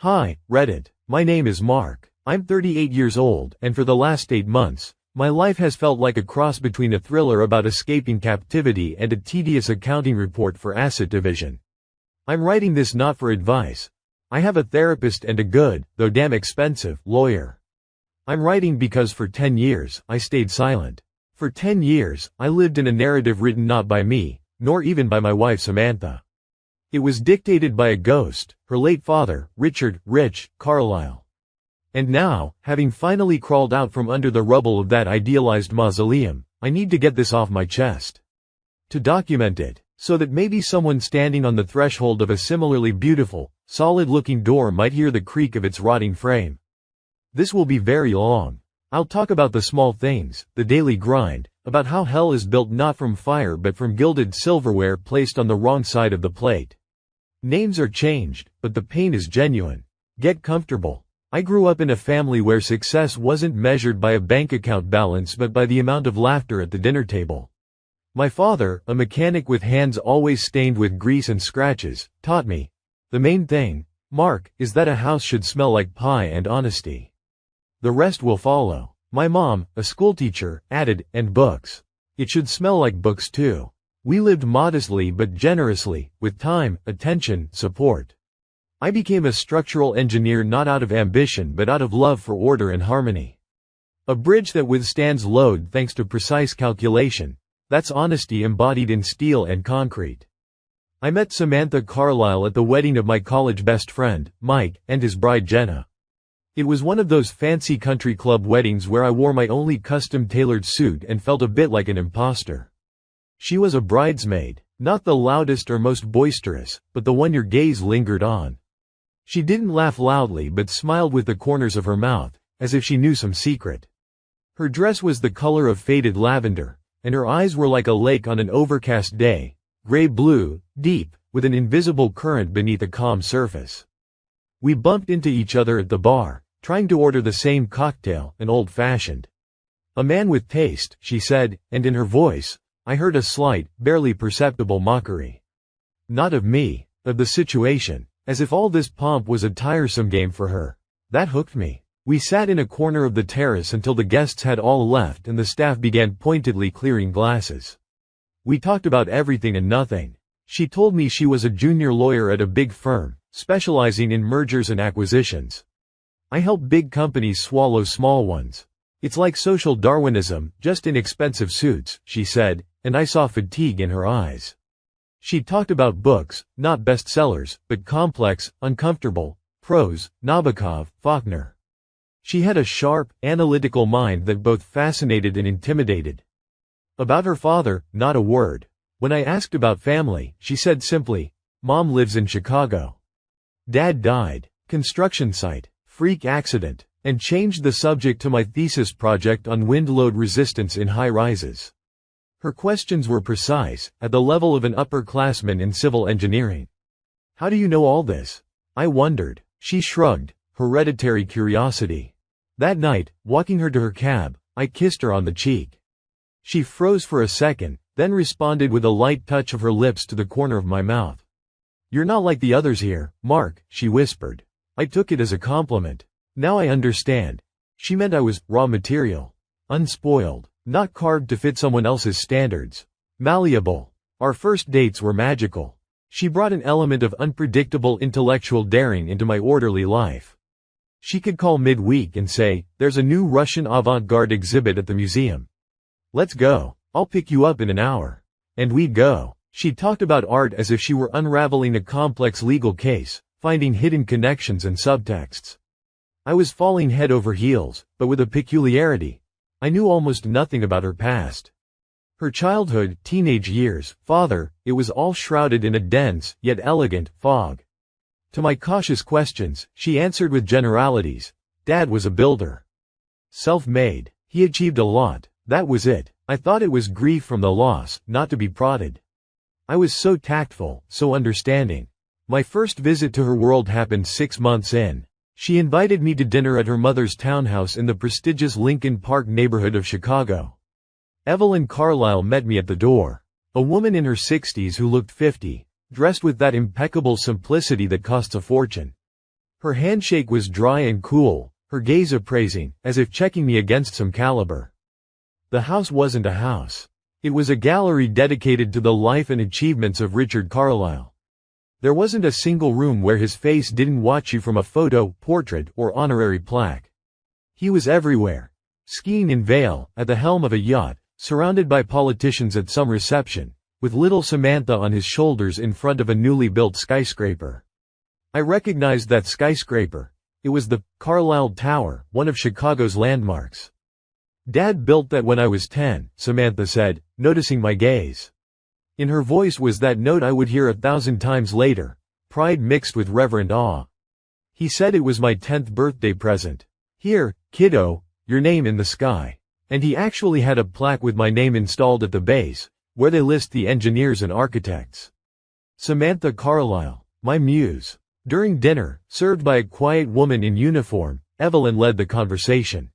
Hi, Reddit. My name is Mark. I'm 38 years old, and for the last 8 months, my life has felt like a cross between a thriller about escaping captivity and a tedious accounting report for asset division. I'm writing this not for advice. I have a therapist and a good, though damn expensive, lawyer. I'm writing because for 10 years, I stayed silent. For 10 years, I lived in a narrative written not by me, nor even by my wife Samantha. It was dictated by a ghost, her late father, Richard "Rich" Carlisle. And now, having finally crawled out from under the rubble of that idealized mausoleum, I need to get this off my chest. To document it, so that maybe someone standing on the threshold of a similarly beautiful, solid-looking door might hear the creak of its rotting frame. This will be very long. I'll talk about the small things, the daily grind, about how hell is built not from fire but from gilded silverware placed on the wrong side of the plate. Names are changed, but the pain is genuine. Get comfortable. I grew up in a family where success wasn't measured by a bank account balance but by the amount of laughter at the dinner table. My father, a mechanic with hands always stained with grease and scratches, taught me, the main thing, Mark, is that a house should smell like pie and honesty. The rest will follow. My mom, a schoolteacher, added, and books. It should smell like books too. We lived modestly but generously, with time, attention, support. I became a structural engineer not out of ambition but out of love for order and harmony. A bridge that withstands load thanks to precise calculation. That's honesty embodied in steel and concrete. I met Samantha Carlisle at the wedding of my college best friend, Mike, and his bride Jenna. It was one of those fancy country club weddings where I wore my only custom-tailored suit and felt a bit like an imposter. She was a bridesmaid, not the loudest or most boisterous, but the one your gaze lingered on. She didn't laugh loudly but smiled with the corners of her mouth, as if she knew some secret. Her dress was the color of faded lavender, and her eyes were like a lake on an overcast day, gray-blue, deep, with an invisible current beneath a calm surface. We bumped into each other at the bar, trying to order the same cocktail, an old-fashioned. "A man with taste," she said, and in her voice, I heard a slight, barely perceptible mockery. Not of me, of the situation, as if all this pomp was a tiresome game for her. That hooked me. We sat in a corner of the terrace until the guests had all left and the staff began pointedly clearing glasses. We talked about everything and nothing. She told me she was a junior lawyer at a big firm, specializing in mergers and acquisitions. I help big companies swallow small ones. It's like social Darwinism, just in expensive suits, she said, and I saw fatigue in her eyes. She talked about books, not bestsellers, but complex, uncomfortable, prose, Nabokov, Faulkner. She had a sharp, analytical mind that both fascinated and intimidated. About her father, not a word. When I asked about family, she said simply, "Mom lives in Chicago. Dad died, construction site, freak accident," and changed the subject to my thesis project on wind load resistance in high-rises. Her questions were precise, at the level of an upperclassman in civil engineering. "How do you know all this?" I wondered. She shrugged, hereditary curiosity. That night, walking her to her cab, I kissed her on the cheek. She froze for a second, then responded with a light touch of her lips to the corner of my mouth. "You're not like the others here, Mark," she whispered. I took it as a compliment. Now I understand. She meant I was raw material. Unspoiled. Not carved to fit someone else's standards. Malleable. Our first dates were magical. She brought an element of unpredictable intellectual daring into my orderly life. She could call midweek and say, "There's a new Russian avant-garde exhibit at the museum. Let's go. I'll pick you up in an hour." And we'd go. She talked about art as if she were unraveling a complex legal case, finding hidden connections and subtexts. I was falling head over heels, but with a peculiarity. I knew almost nothing about her past. Her childhood, teenage years, father, it was all shrouded in a dense, yet elegant, fog. To my cautious questions, she answered with generalities. Dad was a builder. Self-made. He achieved a lot, that was it. I thought it was grief from the loss, not to be prodded. I was so tactful, so understanding. My first visit to her world happened 6 months in. She invited me to dinner at her mother's townhouse in the prestigious Lincoln Park neighborhood of Chicago. Evelyn Carlisle met me at the door. A woman in her 60s who looked 50, dressed with that impeccable simplicity that costs a fortune. Her handshake was dry and cool, her gaze appraising, as if checking me against some caliber. The house wasn't a house. It was a gallery dedicated to the life and achievements of Richard Carlisle. There wasn't a single room where his face didn't watch you from a photo, portrait, or honorary plaque. He was everywhere. Skiing in Vail, at the helm of a yacht, surrounded by politicians at some reception, with little Samantha on his shoulders in front of a newly built skyscraper. I recognized that skyscraper. It was the Carlisle Tower, one of Chicago's landmarks. "Dad built that when I was 10, Samantha said, noticing my gaze. In her voice was that note I would hear 1,000 times later, pride mixed with reverent awe. "He said it was my 10th birthday present. Here, kiddo, your name in the sky." And he actually had a plaque with my name installed at the base, where they list the engineers and architects. Samantha Carlisle, my muse. During dinner, served by a quiet woman in uniform, Evelyn led the conversation.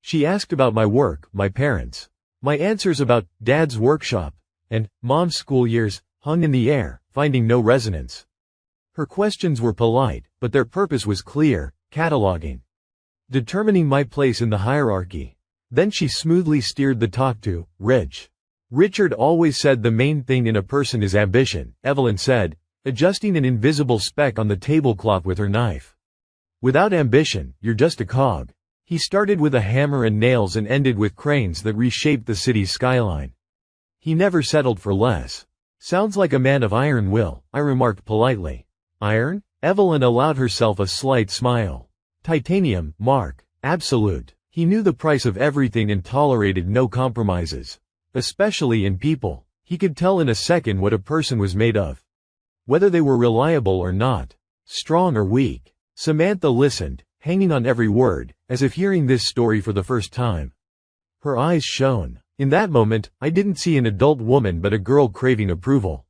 She asked about my work, my parents. My answers about Dad's workshop and Mom's school years hung in the air, finding no resonance. Her questions were polite, but their purpose was clear, cataloging. Determining my place in the hierarchy. Then she smoothly steered the talk to Rich. Richard always said the main thing in a person is ambition, Evelyn said, adjusting an invisible speck on the tablecloth with her knife. Without ambition, you're just a cog. He started with a hammer and nails and ended with cranes that reshaped the city's skyline. He never settled for less. Sounds like a man of iron will, I remarked politely. Iron? Evelyn allowed herself a slight smile. Titanium, Mark. Absolute. He knew the price of everything and tolerated no compromises. Especially in people. He could tell in a second what a person was made of. Whether they were reliable or not. Strong or weak. Samantha listened, hanging on every word, as if hearing this story for the first time. Her eyes shone. In that moment, I didn't see an adult woman but a girl craving approval.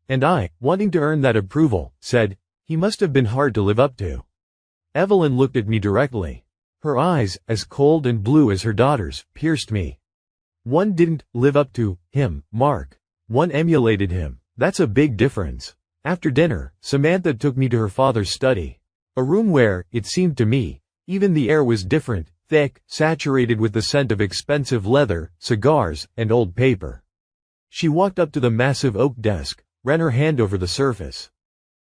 And I, wanting to earn that approval, said, he must have been hard to live up to. Evelyn looked at me directly. Her eyes, as cold and blue as her daughter's, pierced me. One didn't live up to him, Mark. One emulated him. That's a big difference. After dinner, Samantha took me to her father's study. A room where, it seemed to me, even the air was different, thick, saturated with the scent of expensive leather, cigars, and old paper. She walked up to the massive oak desk, ran her hand over the surface.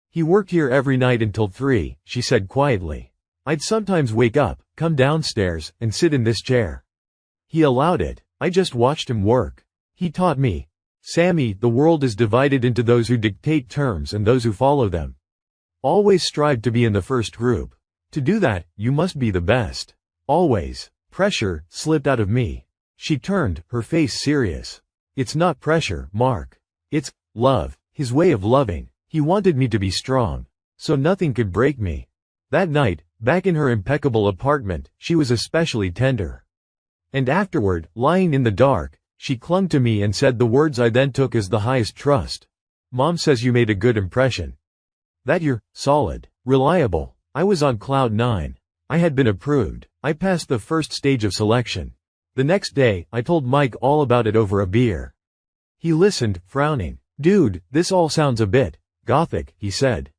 He worked here every night until 3, she said quietly. I'd sometimes wake up, come downstairs, and sit in this chair. He allowed it. I just watched him work. He taught me. Sammy, the world is divided into those who dictate terms and those who follow them. Always strive to be in the first group. To do that, you must be the best. Always. Pressure slipped out of me. She turned, her face serious. It's not pressure, Mark. It's love, his way of loving. He wanted me to be strong, so nothing could break me. That night, back in her impeccable apartment, she was especially tender. And afterward, lying in the dark, she clung to me and said the words I then took as the highest trust. Mom says you made a good impression. That you're solid, reliable. I was on cloud 9. I had been approved. I passed the first stage of selection. The next day, I told Mike all about it over a beer. He listened, frowning. Dude, this all sounds a bit gothic, he said.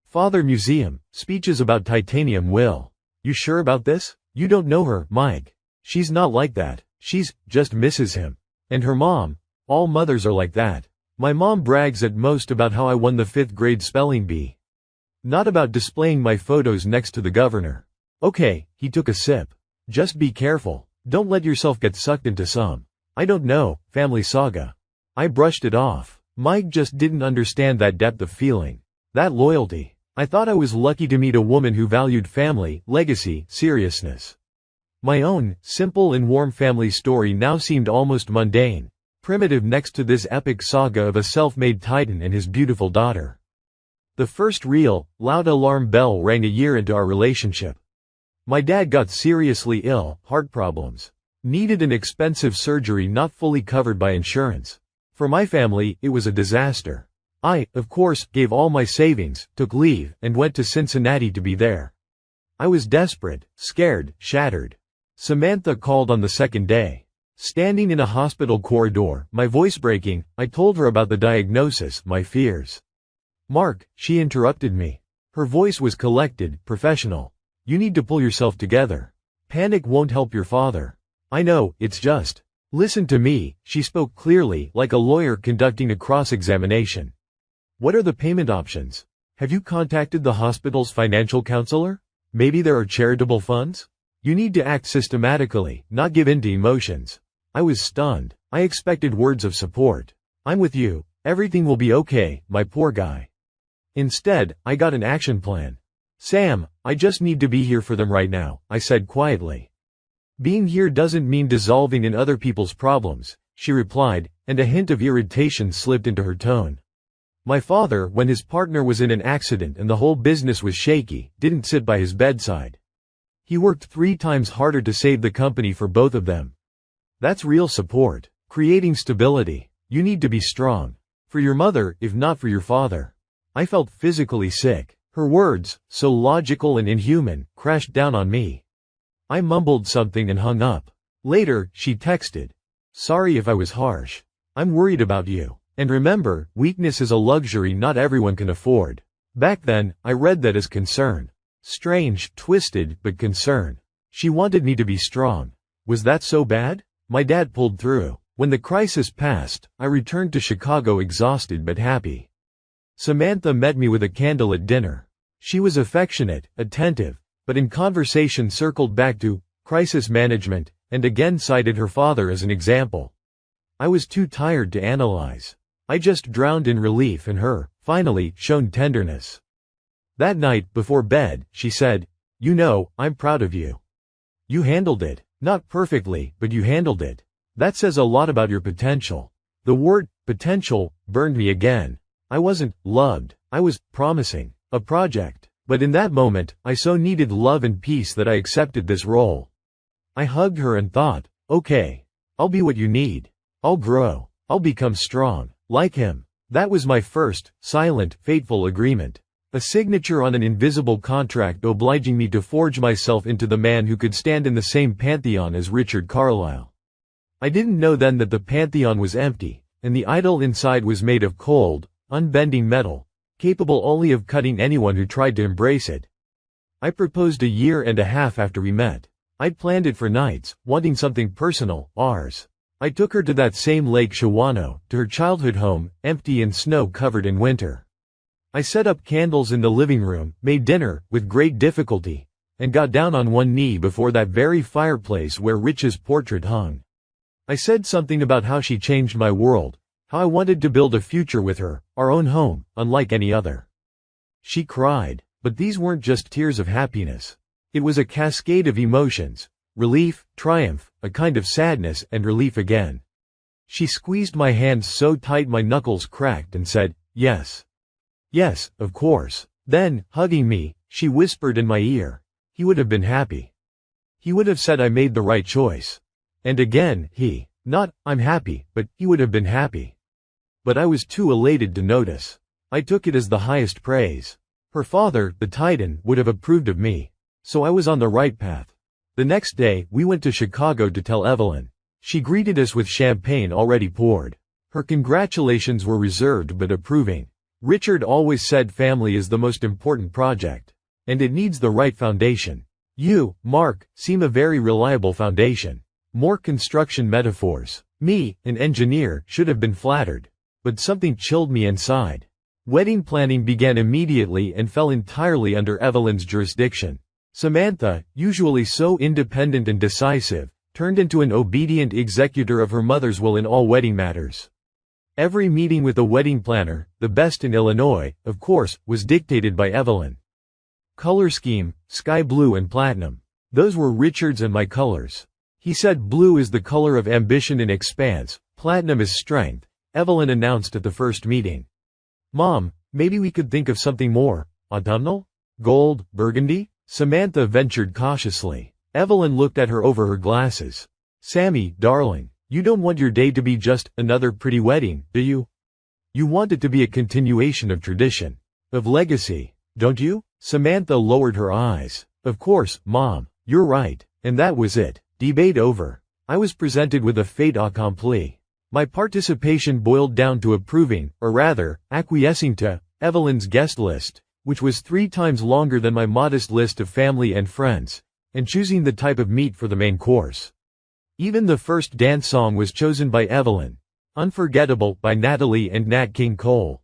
Father Museum, speeches about titanium will. You sure about this? You don't know her, Mike. She's not like that. She's just misses him. And her mom. All mothers are like that. My mom brags at most about how I won the 5th grade spelling bee. Not about displaying my photos next to the governor. Okay, he took a sip. Just be careful. Don't let yourself get sucked into some, I don't know, family saga. I brushed it off. Mike just didn't understand that depth of feeling. That loyalty. I thought I was lucky to meet a woman who valued family, legacy, seriousness. My own, simple and warm family story now seemed almost mundane, primitive next to this epic saga of a self-made titan and his beautiful daughter. The first real, loud alarm bell rang a year into our relationship. My dad got seriously ill, heart problems. Needed an expensive surgery not fully covered by insurance. For my family, it was a disaster. I, of course, gave all my savings, took leave, and went to Cincinnati to be there. I was desperate, scared, shattered. Samantha called on the second day. Standing in a hospital corridor, my voice breaking, I told her about the diagnosis, my fears. Mark, she interrupted me. Her voice was collected, professional. "You need to pull yourself together. Panic won't help your father. I know, it's just. Listen to me," she spoke clearly, like a lawyer conducting a cross-examination. "What are the payment options? Have you contacted the hospital's financial counselor? Maybe there are charitable funds? You need to act systematically, not give in to emotions." I was stunned. I expected words of support. "I'm with you. Everything will be okay, my poor guy." Instead, I got an action plan. "Sam, I just need to be here for them right now," I said quietly. "Being here doesn't mean dissolving in other people's problems," she replied, and a hint of irritation slipped into her tone. My father, when his partner was in an accident and the whole business was shaky, didn't sit by his bedside. He worked 3 times harder to save the company for both of them. That's real support. Creating stability. You need to be strong. For your mother, if not for your father. I felt physically sick. Her words, so logical and inhuman, crashed down on me. I mumbled something and hung up. Later, she texted. "Sorry if I was harsh. I'm worried about you. And remember, weakness is a luxury not everyone can afford." Back then, I read that as concern. Strange, twisted, but concern. She wanted me to be strong. Was that so bad? My dad pulled through. When the crisis passed, I returned to Chicago exhausted but happy. Samantha met me with a candle at dinner. She was affectionate, attentive, but in conversation circled back to crisis management, and again cited her father as an example. I was too tired to analyze. I just drowned in relief and her, finally, shown tenderness. That night, before bed, she said, "You know, I'm proud of you. You handled it. Not perfectly, but you handled it. That says a lot about your potential." The word, potential, burned me again. I wasn't loved. I was promising. A project. But in that moment, I so needed love and peace that I accepted this role. I hugged her and thought, okay, I'll be what you need. I'll grow. I'll become strong. Like him. That was my first, silent, fateful agreement. A signature on an invisible contract obliging me to forge myself into the man who could stand in the same pantheon as Richard Carlisle. I didn't know then that the pantheon was empty, and the idol inside was made of cold, unbending metal, capable only of cutting anyone who tried to embrace it. I proposed 1.5 years after we met. I'd planned it for nights, wanting something personal, ours. I took her to that same Lake Shawano, to her childhood home, empty and snow-covered in winter. I set up candles in the living room, made dinner, with great difficulty, and got down on one knee before that very fireplace where Rich's portrait hung. I said something about how she changed my world, how I wanted to build a future with her, our own home, unlike any other. She cried, but these weren't just tears of happiness. It was a cascade of emotions. Relief, triumph, a kind of sadness, and relief again. She squeezed my hands so tight my knuckles cracked and said, "Yes. Yes, of course." Then, hugging me, she whispered in my ear, "He would have been happy. He would have said I made the right choice." And again, not, "I'm happy," but he would have been happy. But I was too elated to notice. I took it as the highest praise. Her father, the Titan, would have approved of me. So I was on the right path. The next day, we went to Chicago to tell Evelyn. She greeted us with champagne already poured. Her congratulations were reserved but approving. Richard always said family is the most important project. And it needs the right foundation. You, Mark, seem a very reliable foundation. More construction metaphors. Me, an engineer, should have been flattered. But something chilled me inside. Wedding planning began immediately and fell entirely under Evelyn's jurisdiction. Samantha, usually so independent and decisive, turned into an obedient executor of her mother's will in all wedding matters. Every meeting with a wedding planner, the best in Illinois, of course, was dictated by Evelyn. Color scheme, sky blue and platinum. Those were Richard's and my colors. He said blue is the color of ambition and expanse, platinum is strength, Evelyn announced at the first meeting. "Mom, maybe we could think of something more, autumnal? Gold, burgundy?" Samantha ventured cautiously. Evelyn looked at her over her glasses. "Sammy, darling, you don't want your day to be just another pretty wedding, do you? You want it to be a continuation of tradition, of legacy, don't you?" Samantha lowered her eyes. "Of course, Mom, you're right." And that was it. Debate over. I was presented with a fait accompli. My participation boiled down to approving, or rather, acquiescing to, Evelyn's guest list, which was 3 times longer than my modest list of family and friends, and choosing the type of meat for the main course. Even the first dance song was chosen by Evelyn, Unforgettable by Natalie and Nat King Cole.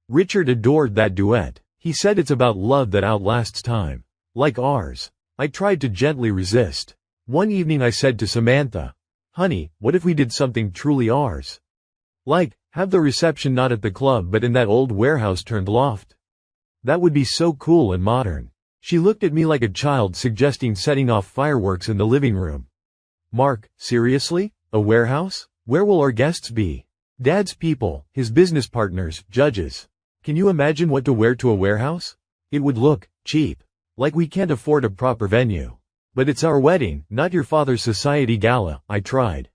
Richard adored that duet. He said it's about love that outlasts time. Like ours. I tried to gently resist. One evening I said to Samantha, "Honey, what if we did something truly ours? Like, have the reception not at the club but in that old warehouse-turned-loft? That would be so cool and modern." She looked at me like a child suggesting setting off fireworks in the living room. "Mark, seriously? A warehouse? Where will our guests be? Dad's people, his business partners, judges. Can you imagine what to wear to a warehouse? It would look cheap. Like we can't afford a proper venue. But it's our wedding, not your father's society gala," I tried.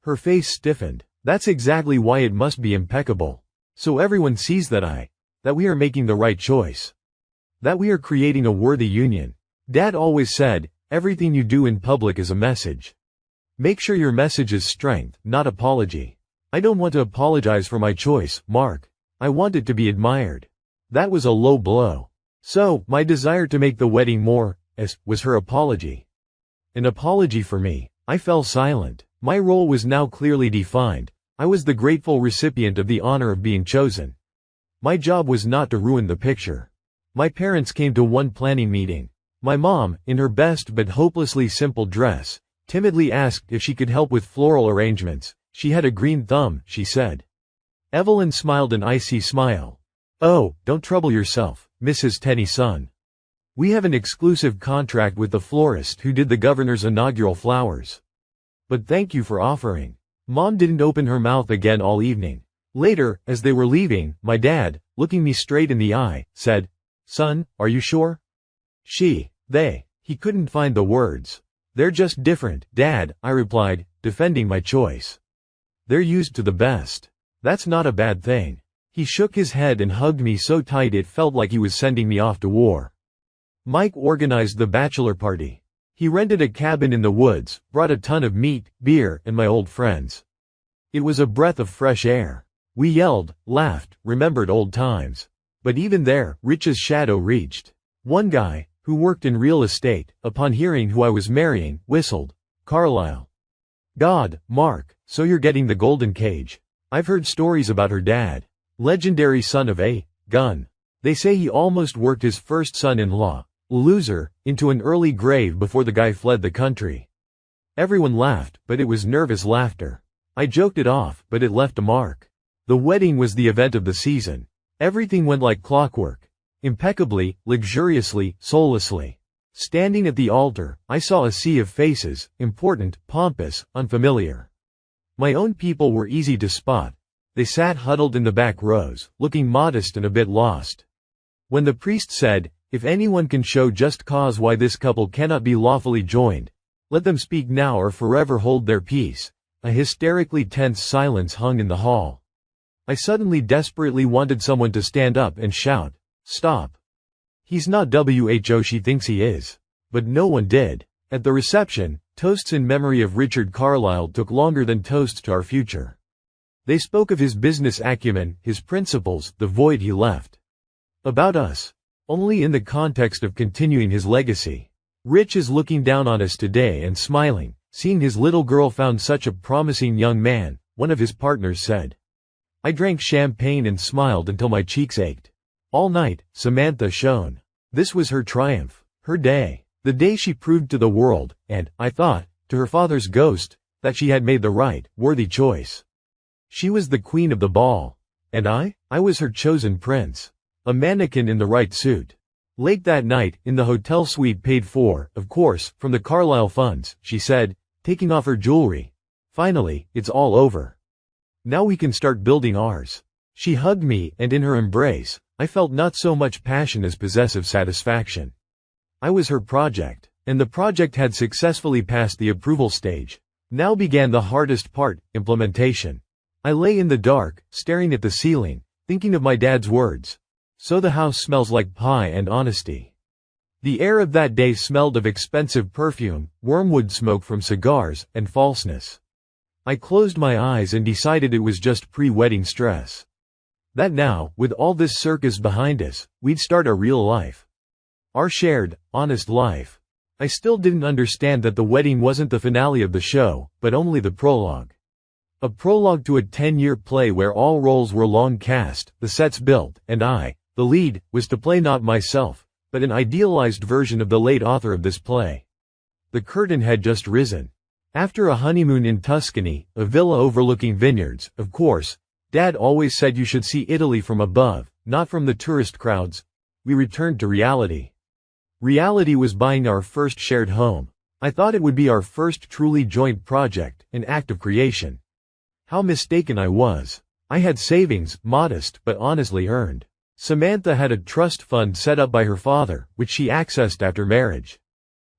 Her face stiffened. "That's exactly why it must be impeccable. So everyone sees that we are making the right choice. That we are creating a worthy union. Dad always said, everything you do in public is a message. Make sure your message is strength, not apology. I don't want to apologize for my choice, Mark. I want it to be admired." That was a low blow. So, my desire to make the wedding more, was her apology. An apology for me. I fell silent. My role was now clearly defined. I was the grateful recipient of the honor of being chosen. My job was not to ruin the picture. My parents came to one planning meeting. My mom, in her best but hopelessly simple dress, timidly asked if she could help with floral arrangements. She had a green thumb, she said. Evelyn smiled an icy smile. "Oh, don't trouble yourself, Mrs. Tennyson. We have an exclusive contract with the florist who did the governor's inaugural flowers. But thank you for offering." Mom didn't open her mouth again all evening. Later, as they were leaving, my dad, looking me straight in the eye, said, "Son, are you sure?" He couldn't find the words. "They're just different, Dad," I replied, defending my choice. "They're used to the best. That's not a bad thing." He shook his head and hugged me so tight it felt like he was sending me off to war. Mike organized the bachelor party. He rented a cabin in the woods, brought a ton of meat, beer, and my old friends. It was a breath of fresh air. We yelled, laughed, remembered old times. But even there, Rich's shadow reached. One guy, who worked in real estate, upon hearing who I was marrying, whistled, "Carlisle." "God, Mark, so you're getting the golden cage. I've heard stories about her dad. Legendary son of a gun. They say he almost worked his first son-in-law, loser, into an early grave before the guy fled the country." Everyone laughed, but it was nervous laughter. I joked it off, but it left a mark. The wedding was the event of the season. Everything went like clockwork. Impeccably, luxuriously, soullessly. Standing at the altar, I saw a sea of faces, important, pompous, unfamiliar. My own people were easy to spot. They sat huddled in the back rows, looking modest and a bit lost. When the priest said, "If anyone can show just cause why this couple cannot be lawfully joined, let them speak now or forever hold their peace," a hysterically tense silence hung in the hall. I suddenly desperately wanted someone to stand up and shout, "Stop. He's not who she thinks he is." But no one did. At the reception, toasts in memory of Richard Carlisle took longer than toasts to our future. They spoke of his business acumen, his principles, the void he left. About us. Only in the context of continuing his legacy. Rich is looking down on us today and smiling, seeing his little girl found such a promising young man, one of his partners said. I drank champagne and smiled until my cheeks ached. All night, Samantha shone. This was her triumph, her day, the day she proved to the world, and, I thought, to her father's ghost, that she had made the right, worthy choice. She was the queen of the ball. And I was her chosen prince. A mannequin in the right suit. Late that night, in the hotel suite paid for, of course, from the Carlisle funds, she said, taking off her jewelry. Finally, it's all over. Now we can start building ours. She hugged me, and in her embrace, I felt not so much passion as possessive satisfaction. I was her project, and the project had successfully passed the approval stage. Now began the hardest part, implementation. I lay in the dark, staring at the ceiling, thinking of my dad's words. So the house smells like pie and honesty. The air of that day smelled of expensive perfume, wormwood smoke from cigars, and falseness. I closed my eyes and decided it was just pre-wedding stress. That now, with all this circus behind us, we'd start our real life. Our shared, honest life. I still didn't understand that the wedding wasn't the finale of the show, but only the prologue. A prologue to a 10-year play where all roles were long cast, the sets built, and I, the lead, was to play not myself, but an idealized version of the late author of this play. The curtain had just risen. After a honeymoon in Tuscany, a villa overlooking vineyards, of course, Dad always said you should see Italy from above, not from the tourist crowds, we returned to reality. Reality was buying our first shared home. I thought it would be our first truly joint project, an act of creation. How mistaken I was. I had savings, modest but honestly earned. Samantha had a trust fund set up by her father, which she accessed after marriage.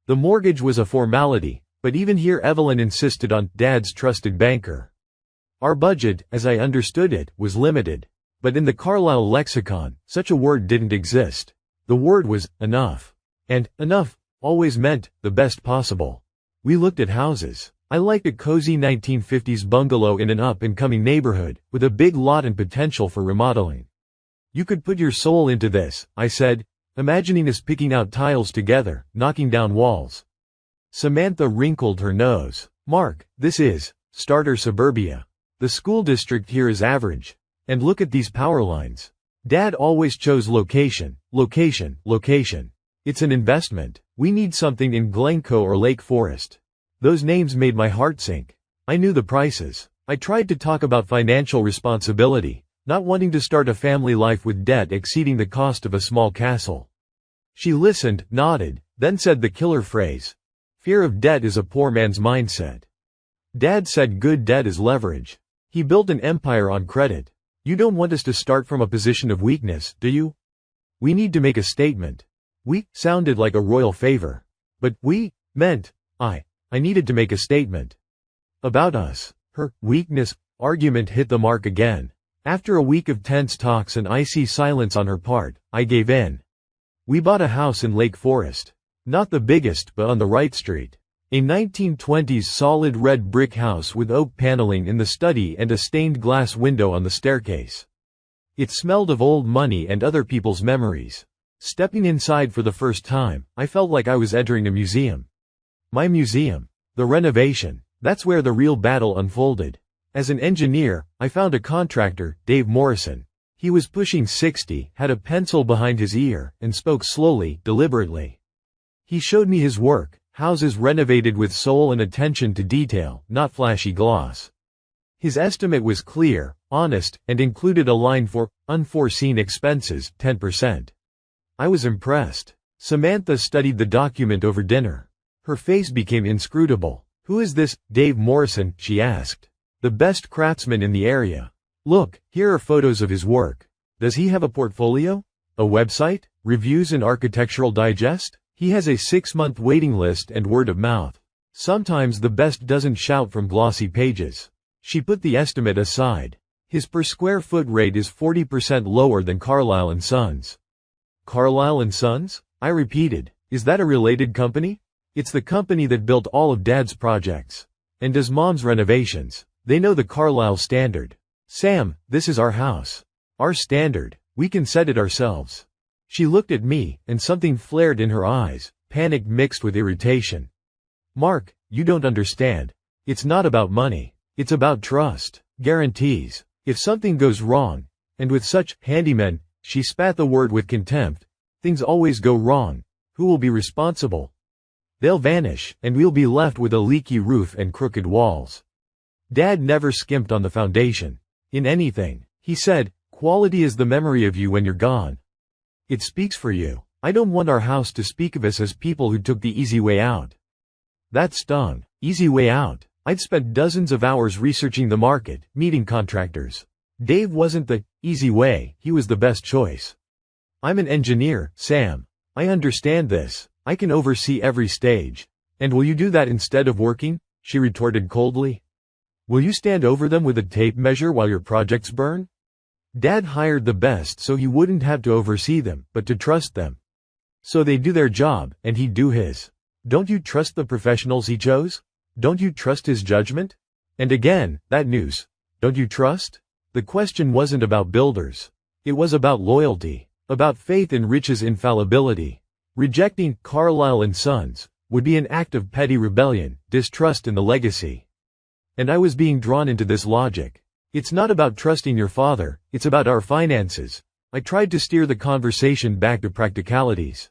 The mortgage was a formality, but even here Evelyn insisted on Dad's trusted banker. Our budget, as I understood it, was limited. But in the Carlisle lexicon, such a word didn't exist. The word was enough. And enough always meant the best possible. We looked at houses. I liked a cozy 1950s bungalow in an up-and-coming neighborhood, with a big lot and potential for remodeling. You could put your soul into this, I said, imagining us picking out tiles together, knocking down walls. Samantha wrinkled her nose. Mark, this is starter suburbia. The school district here is average. And look at these power lines. Dad always chose location, location, location. It's an investment. We need something in Glencoe or Lake Forest. Those names made my heart sink. I knew the prices. I tried to talk about financial responsibility, not wanting to start a family life with debt exceeding the cost of a small castle. She listened, nodded, then said the killer phrase. Fear of debt is a poor man's mindset. Dad said good debt is leverage. He built an empire on credit. You don't want us to start from a position of weakness, do you? We need to make a statement. We sounded like a royal favor. But we meant, I needed to make a statement. About us. Her weakness argument hit the mark again. After a week of tense talks and icy silence on her part, I gave in. We bought a house in Lake Forest. Not the biggest, but on the right street. A 1920s solid red brick house with oak paneling in the study and a stained glass window on the staircase. It smelled of old money and other people's memories. Stepping inside for the first time, I felt like I was entering a museum. My museum. The renovation. That's where the real battle unfolded. As an engineer, I found a contractor, Dave Morrison. He was pushing 60, had a pencil behind his ear, and spoke slowly, deliberately. He showed me his work, houses renovated with soul and attention to detail, not flashy gloss. His estimate was clear, honest, and included a line for unforeseen expenses, 10%. I was impressed. Samantha studied the document over dinner. Her face became inscrutable. Who is this Dave Morrison? She asked. The best craftsman in the area. Look, here are photos of his work. Does he have a portfolio? A website? Reviews in Architectural Digest? He has a 6-month waiting list and word of mouth. Sometimes the best doesn't shout from glossy pages. She put the estimate aside. His per square foot rate is 40% lower than Carlisle & Sons. Carlisle & Sons? I repeated. Is that a related company? It's the company that built all of Dad's projects. And does Mom's renovations. They know the Carlisle standard. Sam, this is our house. Our standard. We can set it ourselves. She looked at me, and something flared in her eyes, panic mixed with irritation. Mark, you don't understand. It's not about money. It's about trust. Guarantees. If something goes wrong, and with such handymen, she spat the word with contempt, things always go wrong. Who will be responsible? They'll vanish, and we'll be left with a leaky roof and crooked walls. Dad never skimped on the foundation. In anything, he said, quality is the memory of you when you're gone. It speaks for you. I don't want our house to speak of us as people who took the easy way out. That stung. Easy way out. I'd spent dozens of hours researching the market, meeting contractors. Dave wasn't the easy way, he was the best choice. I'm an engineer, Sam. I understand this. I can oversee every stage. And will you do that instead of working? She retorted coldly. Will you stand over them with a tape measure while your projects burn? Dad hired the best so he wouldn't have to oversee them, but to trust them. So they do their job, and he'd do his. Don't you trust the professionals he chose? Don't you trust his judgment? And again, that news. Don't you trust? The question wasn't about builders. It was about loyalty, about faith in Rich's infallibility. Rejecting Carlyle and Sons would be an act of petty rebellion, distrust in the legacy. And I was being drawn into this logic. It's not about trusting your father, it's about our finances. I tried to steer the conversation back to practicalities.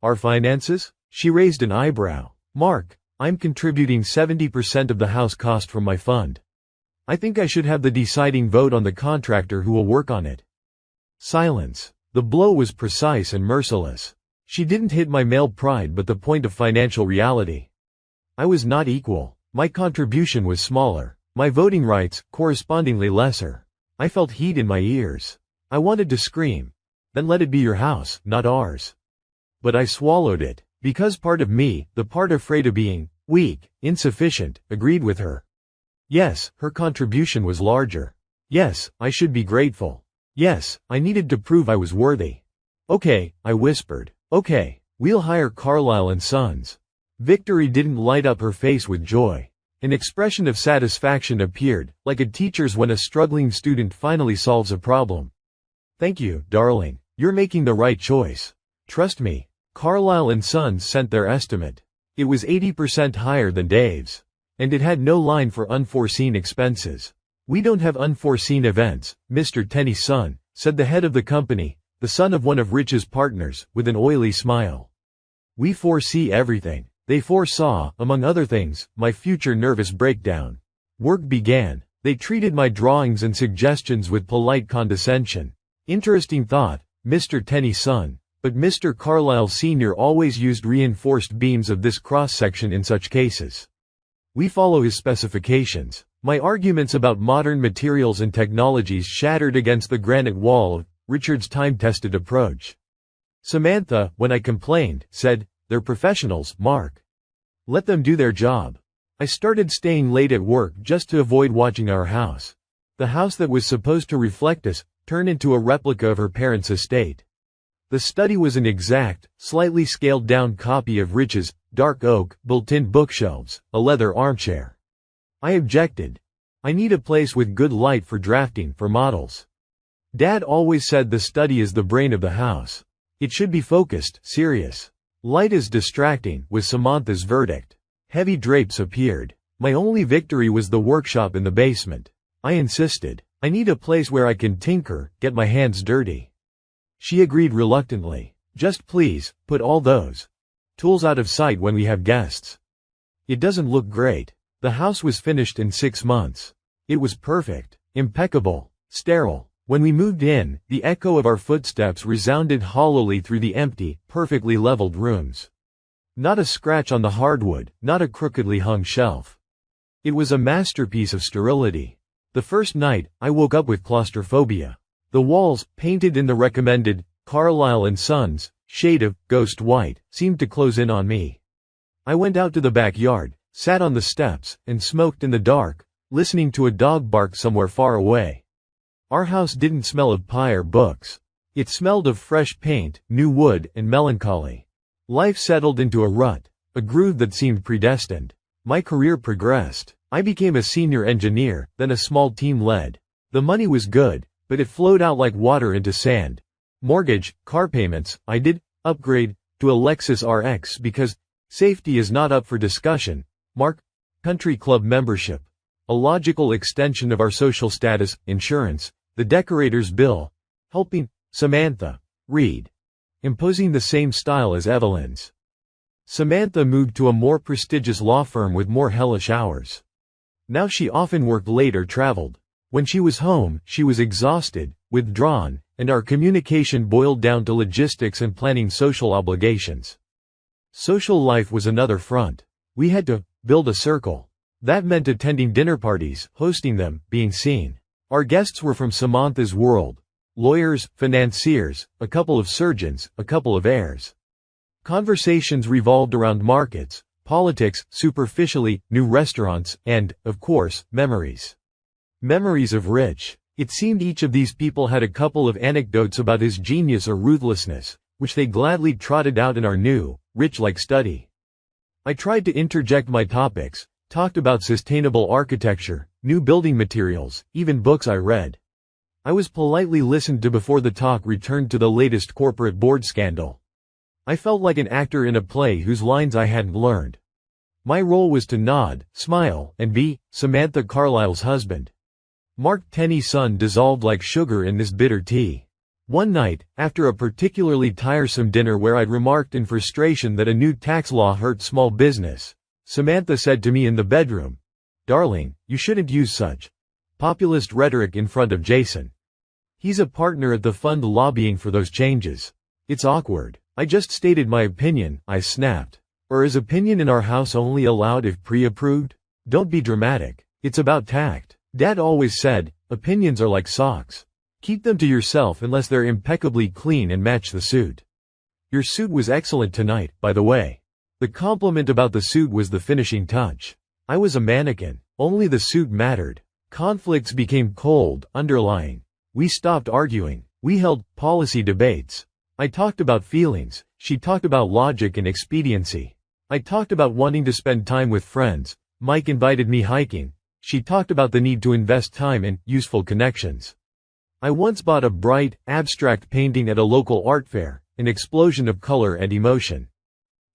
Our finances? She raised an eyebrow. Mark, I'm contributing 70% of the house cost from my fund. I think I should have the deciding vote on the contractor who will work on it. Silence. The blow was precise and merciless. She didn't hit my male pride but the point of financial reality. I was not equal. My contribution was smaller. My voting rights, correspondingly lesser. I felt heat in my ears. I wanted to scream. Then let it be your house, not ours. But I swallowed it, because part of me, the part afraid of being weak, insufficient, agreed with her. Yes, her contribution was larger. Yes, I should be grateful. Yes, I needed to prove I was worthy. Okay, I whispered. Okay, we'll hire Carlyle and Sons. Victory didn't light up her face with joy. An expression of satisfaction appeared, like a teacher's when a struggling student finally solves a problem. Thank you, darling. You're making the right choice. Trust me. Carlyle and Sons sent their estimate. It was 80% higher than Dave's. And it had no line for unforeseen expenses. We don't have unforeseen events, Mr. Tenney's son, said the head of the company, the son of one of Rich's partners, with an oily smile. We foresee everything. They foresaw, among other things, my future nervous breakdown. Work began. They treated my drawings and suggestions with polite condescension. Interesting thought, Mr. Tenney's son, but Mr. Carlyle Sr. always used reinforced beams of this cross-section in such cases. We follow his specifications. My arguments about modern materials and technologies shattered against the granite wall of Richard's time-tested approach. Samantha, when I complained, said, "They're professionals, Mark. Let them do their job." I started staying late at work just to avoid watching our house. The house that was supposed to reflect us turned into a replica of her parents' estate. The study was an exact, slightly scaled-down copy of Rich's dark oak, built-in bookshelves, a leather armchair. I objected. I need a place with good light for drafting, for models. Dad always said the study is the brain of the house. It should be focused, serious. Light is distracting, was Samantha's verdict. Heavy drapes appeared. My only victory was the workshop in the basement. I insisted. I need a place where I can tinker, get my hands dirty. She agreed reluctantly. Just please, put all those tools out of sight when we have guests. It doesn't look great. The house was finished in 6 months. It was perfect, impeccable, sterile. When we moved in, the echo of our footsteps resounded hollowly through the empty, perfectly leveled rooms. Not a scratch on the hardwood, not a crookedly hung shelf. It was a masterpiece of sterility. The first night, I woke up with claustrophobia. The walls, painted in the recommended Carlyle and Sons shade of ghost white, seemed to close in on me. I went out to the backyard, sat on the steps, and smoked in the dark, listening to a dog bark somewhere far away. Our house didn't smell of pie or books. It smelled of fresh paint, new wood, and melancholy. Life settled into a rut, a groove that seemed predestined. My career progressed. I became a senior engineer, then a small team lead. The money was good, but it flowed out like water into sand. Mortgage, car payments, I did upgrade to a Lexus RX because safety is not up for discussion. Mark, country club membership. A logical extension of our social status, insurance, the decorator's bill, helping Samantha read, imposing the same style as Evelyn's. Samantha moved to a more prestigious law firm with more hellish hours. Now she often worked late or traveled. When she was home, she was exhausted, withdrawn, and our communication boiled down to logistics and planning social obligations. Social life was another front. We had to build a circle. That meant attending dinner parties, hosting them, being seen. Our guests were from Samantha's world. Lawyers, financiers, a couple of surgeons, a couple of heirs. Conversations revolved around markets, politics, superficially, new restaurants, and, of course, memories. Memories of Rich. It seemed each of these people had a couple of anecdotes about his genius or ruthlessness, which they gladly trotted out in our new, Rich-like study. I tried to interject my topics, talked about sustainable architecture, new building materials, even books I read. I was politely listened to before the talk returned to the latest corporate board scandal. I felt like an actor in a play whose lines I hadn't learned. My role was to nod, smile, and be Samantha Carlyle's husband. Mark Tenney's son dissolved like sugar in this bitter tea. One night, after a particularly tiresome dinner where I'd remarked in frustration that a new tax law hurt small business, Samantha said to me in the bedroom, "Darling, you shouldn't use such populist rhetoric in front of Jason. He's a partner at the fund lobbying for those changes. It's awkward." "I just stated my opinion," I snapped. "Or is opinion in our house only allowed if pre-approved? Don't be dramatic. It's about tact. Dad always said, opinions are like socks. Keep them to yourself unless they're impeccably clean and match the suit. Your suit was excellent tonight, by the way." The compliment about the suit was the finishing touch. I was a mannequin. Only the suit mattered. Conflicts became cold, underlying. We stopped arguing. We held policy debates. I talked about feelings. She talked about logic and expediency. I talked about wanting to spend time with friends. Mike invited me hiking. She talked about the need to invest time in useful connections. I once bought a bright, abstract painting at a local art fair, an explosion of color and emotion.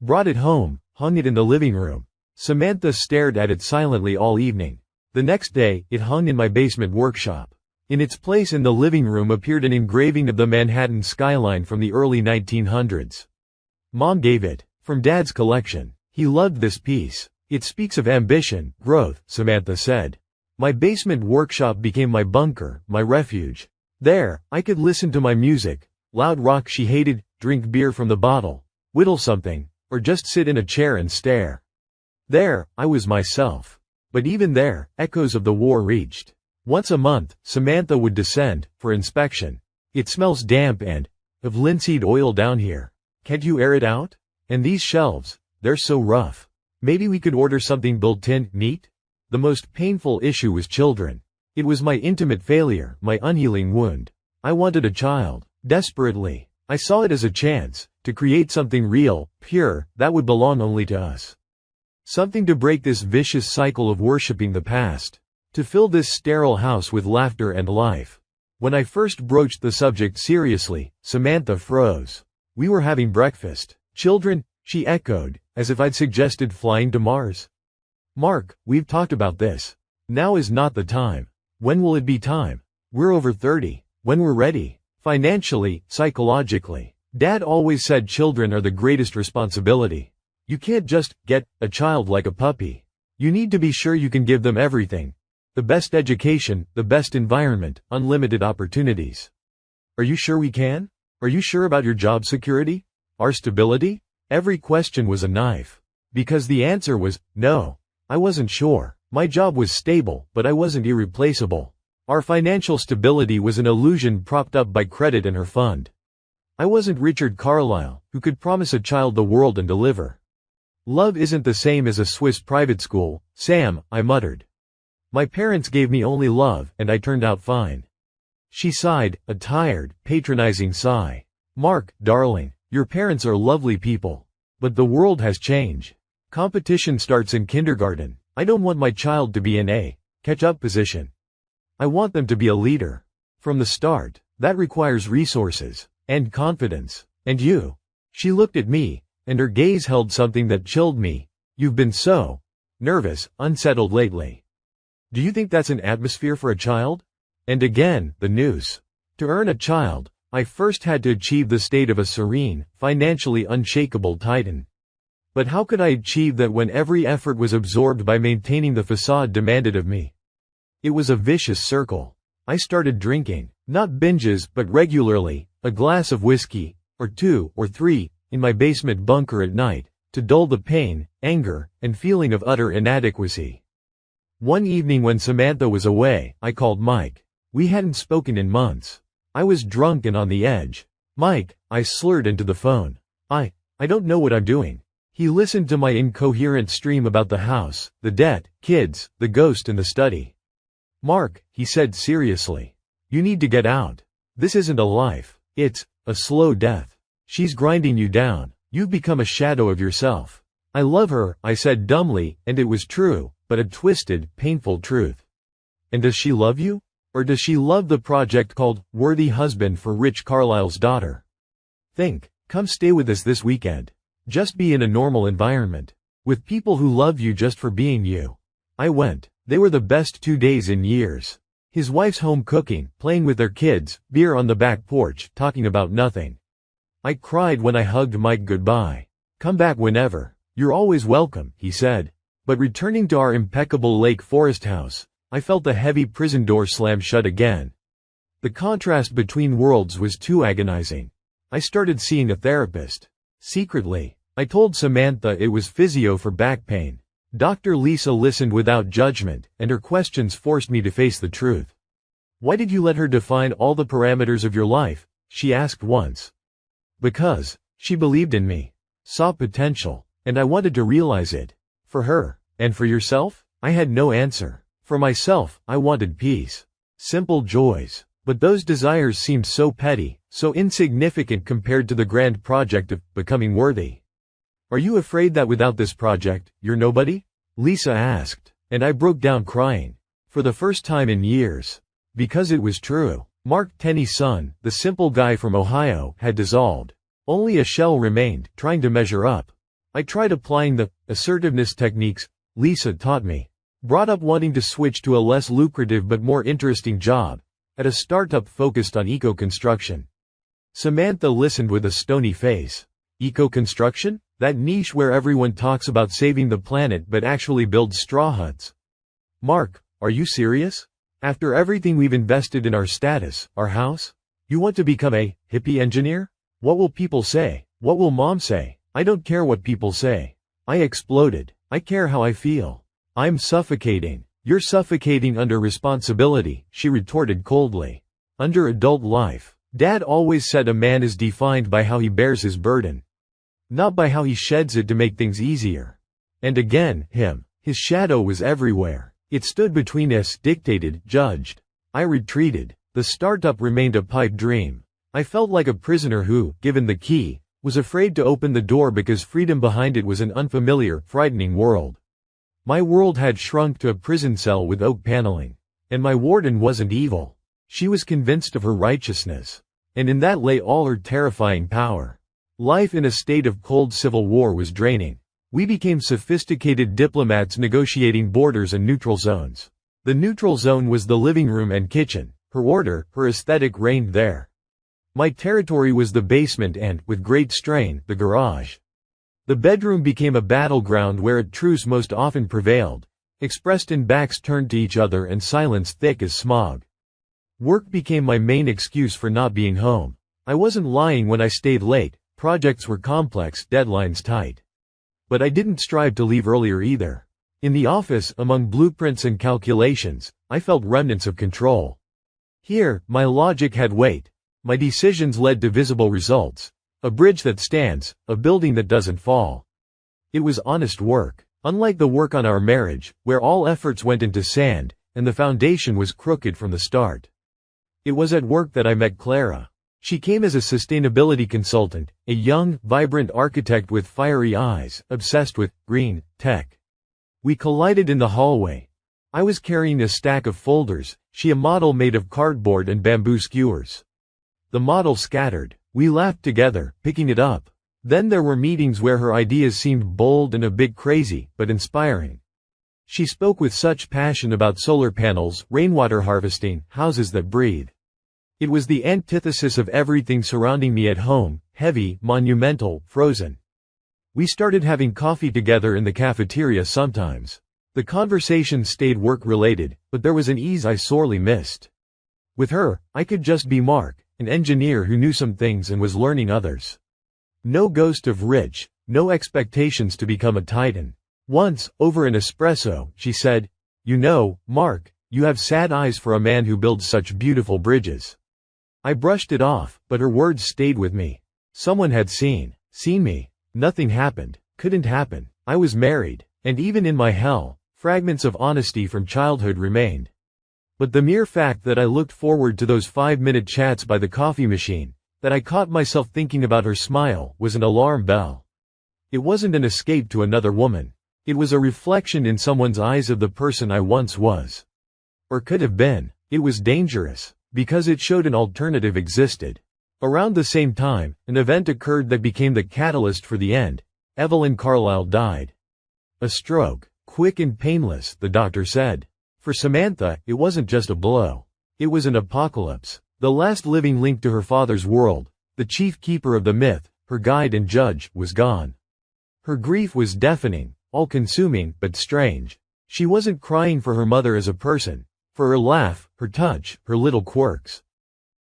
Brought it home, hung it in the living room. Samantha stared at it silently all evening. The next day, it hung in my basement workshop. In its place in the living room appeared an engraving of the Manhattan skyline from the early 1900s. Mom gave it, from Dad's collection. He loved this piece. "It speaks of ambition, growth," Samantha said. My basement workshop became my bunker, my refuge. There, I could listen to my music, loud rock she hated, drink beer from the bottle, whittle something, or just sit in a chair and stare. There, I was myself. But even there, echoes of the war reached. Once a month, Samantha would descend, for inspection. "It smells damp and of linseed oil down here. Can't you air it out? And these shelves, they're so rough. Maybe we could order something built-in, neat?" The most painful issue was children. It was my intimate failure, my unhealing wound. I wanted a child, desperately. I saw it as a chance, to create something real, pure, that would belong only to us. Something to break this vicious cycle of worshipping the past. To fill this sterile house with laughter and life. When I first broached the subject seriously, Samantha froze. We were having breakfast. "Children?" she echoed, as if I'd suggested flying to Mars. "Mark, we've talked about this. Now is not the time. When will it be time? We're over 30. When we're ready. Financially, psychologically. Dad always said children are the greatest responsibility. You can't just get a child like a puppy. You need to be sure you can give them everything. The best education, the best environment, unlimited opportunities. Are you sure we can? Are you sure about your job security? Our stability?" Every question was a knife. Because the answer was, no. I wasn't sure. My job was stable, but I wasn't irreplaceable. Our financial stability was an illusion propped up by credit and her fund. I wasn't Richard Carlyle, who could promise a child the world and deliver. "Love isn't the same as a Swiss private school, Sam," I muttered. "My parents gave me only love, and I turned out fine." She sighed, a tired, patronizing sigh. "Mark, darling, your parents are lovely people. But the world has changed. Competition starts in kindergarten. I don't want my child to be in a catch-up position. I want them to be a leader. From the start. That requires resources, and confidence, and you." She looked at me, and her gaze held something that chilled me. "You've been so nervous, unsettled lately. Do you think that's an atmosphere for a child?" And again, the noose. To earn a child, I first had to achieve the state of a serene, financially unshakable titan. But how could I achieve that when every effort was absorbed by maintaining the facade demanded of me? It was a vicious circle. I started drinking, not binges but regularly, a glass of whiskey, or 2 or 3, in my basement bunker at night, to dull the pain, anger, and feeling of utter inadequacy. One evening when Samantha was away, I called Mike. We hadn't spoken in months. I was drunk and on the edge. "Mike," I slurred into the phone. I don't know what I'm doing." He listened to my incoherent stream about the house, the debt, kids, the ghost in the study. "Mark," he said seriously, "you need to get out. This isn't a life. It's a slow death. She's grinding you down. You've become a shadow of yourself." "I love her," I said dumbly, and it was true, but a twisted, painful truth. "And does she love you? Or does she love the project called Worthy Husband for Rich Carlisle's Daughter? Think. Come stay with us this weekend. Just be in a normal environment, with people who love you just for being you. I went. They were the best 2 days in years. His wife's home cooking, playing with their kids, beer on the back porch, talking about nothing. I cried when I hugged Mike goodbye. Come back whenever. You're always welcome, he said. But returning to our impeccable Lake Forest house, I felt the heavy prison door slam shut again. The contrast between worlds was too agonizing. I started seeing a therapist. Secretly, I told Samantha it was physio for back pain. Dr. Lisa listened without judgment, and her questions forced me to face the truth. Why did you let her define all the parameters of your life? She asked once. Because she believed in me, saw potential, and I wanted to realize it. For her, and for yourself? I had no answer. For myself, I wanted peace. Simple joys. But those desires seemed so petty, so insignificant compared to the grand project of becoming worthy. Are you afraid that without this project, you're nobody? Lisa asked, and I broke down crying. For the first time in years. Because it was true. Mark Tenney's son, the simple guy from Ohio, had dissolved. Only a shell remained, trying to measure up. I tried applying the assertiveness techniques Lisa taught me. Brought up wanting to switch to a less lucrative but more interesting job, at a startup focused on eco-construction. Samantha listened with a stony face. Eco-construction? That niche where everyone talks about saving the planet but actually builds straw huts. Mark, are you serious? After everything we've invested in our status, our house? You want to become a hippie engineer? What will people say? What will mom say? I don't care what people say. I exploded. I care how I feel. I'm suffocating. You're suffocating under responsibility, she retorted coldly. Under adult life. Dad always said a man is defined by how he bears his burden, not by how he sheds it to make things easier. And again, his shadow was everywhere. It stood between us, dictated, judged. I retreated. The startup remained a pipe dream. I felt like a prisoner who, given the key, was afraid to open the door because freedom behind it was an unfamiliar, frightening world. My world had shrunk to a prison cell with oak paneling. And my warden wasn't evil. She was convinced of her righteousness. And in that lay all her terrifying power. Life in a state of cold civil war was draining. We became sophisticated diplomats negotiating borders and neutral zones. The neutral zone was the living room and kitchen. Her order, her aesthetic reigned there. My territory was the basement and, with great strain, the garage. The bedroom became a battleground where a truce most often prevailed, expressed in backs turned to each other and silence thick as smog. Work became my main excuse for not being home. I wasn't lying when I stayed late. Projects were complex, deadlines tight. But I didn't strive to leave earlier either. In the office, among blueprints and calculations, I felt remnants of control. Here, my logic had weight. My decisions led to visible results. A bridge that stands, a building that doesn't fall. It was honest work, unlike the work on our marriage, where all efforts went into sand, and the foundation was crooked from the start. It was at work that I met Clara. She came as a sustainability consultant, a young, vibrant architect with fiery eyes, obsessed with green tech. We collided in the hallway. I was carrying a stack of folders, she a model made of cardboard and bamboo skewers. The model scattered. We laughed together, picking it up. Then there were meetings where her ideas seemed bold and a bit crazy, but inspiring. She spoke with such passion about solar panels, rainwater harvesting, houses that breathe. It was the antithesis of everything surrounding me at home, heavy, monumental, frozen. We started having coffee together in the cafeteria sometimes. The conversation stayed work-related, but there was an ease I sorely missed. With her, I could just be Mark, an engineer who knew some things and was learning others. No ghost of Rich, no expectations to become a titan. Once, over an espresso, she said, "You know, Mark, you have sad eyes for a man who builds such beautiful bridges." I brushed it off, but her words stayed with me. Someone had seen me. Nothing happened, couldn't happen. I was married, and even in my hell, fragments of honesty from childhood remained. But the mere fact that I looked forward to those 5-minute chats by the coffee machine, that I caught myself thinking about her smile, was an alarm bell. It wasn't an escape to another woman. It was a reflection in someone's eyes of the person I once was. Or could have been. It was dangerous, because it showed an alternative existed. Around the same time, an event occurred that became the catalyst for the end. Evelyn Carlisle died. A stroke, quick and painless, the doctor said. For Samantha, it wasn't just a blow. It was an apocalypse. The last living link to her father's world, the chief keeper of the myth, her guide and judge, was gone. Her grief was deafening, all-consuming, but strange. She wasn't crying for her mother as a person, for her laugh, her touch, her little quirks.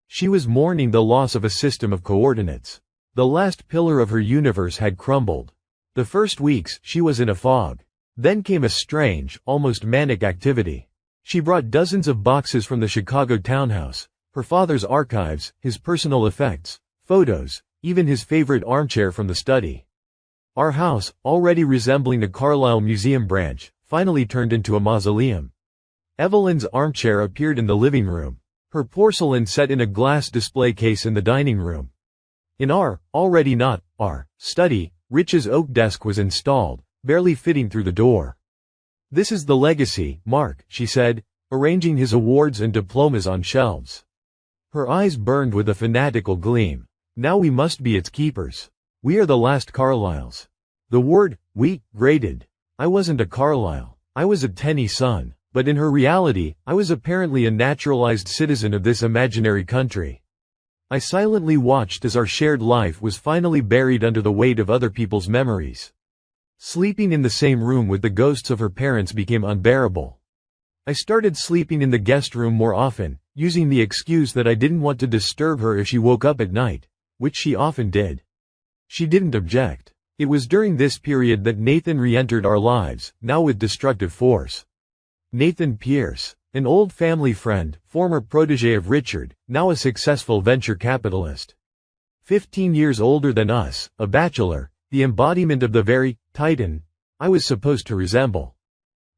She was mourning the loss of a system of coordinates. The last pillar of her universe had crumbled. The first weeks, she was in a fog. Then came a strange, almost manic activity. She brought dozens of boxes from the Chicago townhouse, her father's archives, his personal effects, photos, even his favorite armchair from the study. Our house, already resembling a Carlisle museum branch, finally turned into a mausoleum. Evelyn's armchair appeared in the living room. Her porcelain set in a glass display case in the dining room. In our, already not, our, study, Rich's oak desk was installed, barely fitting through the door. "This is the legacy, Mark," she said, arranging his awards and diplomas on shelves. Her eyes burned with a fanatical gleam. "Now we must be its keepers. We are the last Carlisles." The word, we, grated. I wasn't a Carlisle. I was a Tenny son. But in her reality, I was apparently a naturalized citizen of this imaginary country. I silently watched as our shared life was finally buried under the weight of other people's memories. Sleeping in the same room with the ghosts of her parents became unbearable. I started sleeping in the guest room more often, using the excuse that I didn't want to disturb her if she woke up at night, which she often did. She didn't object. It was during this period that Nathan re-entered our lives, now with destructive force. Nathan Pierce, an old family friend, former protege of Richard, now a successful venture capitalist. 15 years older than us, a bachelor, the embodiment of the very Titan I was supposed to resemble.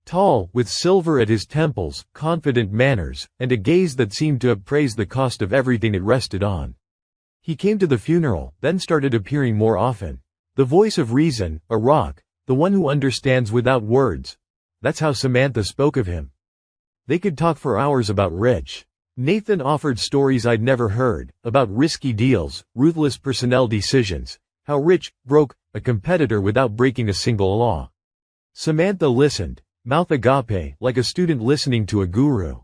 Tall, with silver at his temples, confident manners, and a gaze that seemed to appraise the cost of everything it rested on. He came to the funeral, then started appearing more often. The voice of reason, a rock, the one who understands without words. That's how Samantha spoke of him. They could talk for hours about Rich. Nathan offered stories I'd never heard, about risky deals, ruthless personnel decisions, how Rich broke a competitor without breaking a single law. Samantha listened, mouth agape, like a student listening to a guru.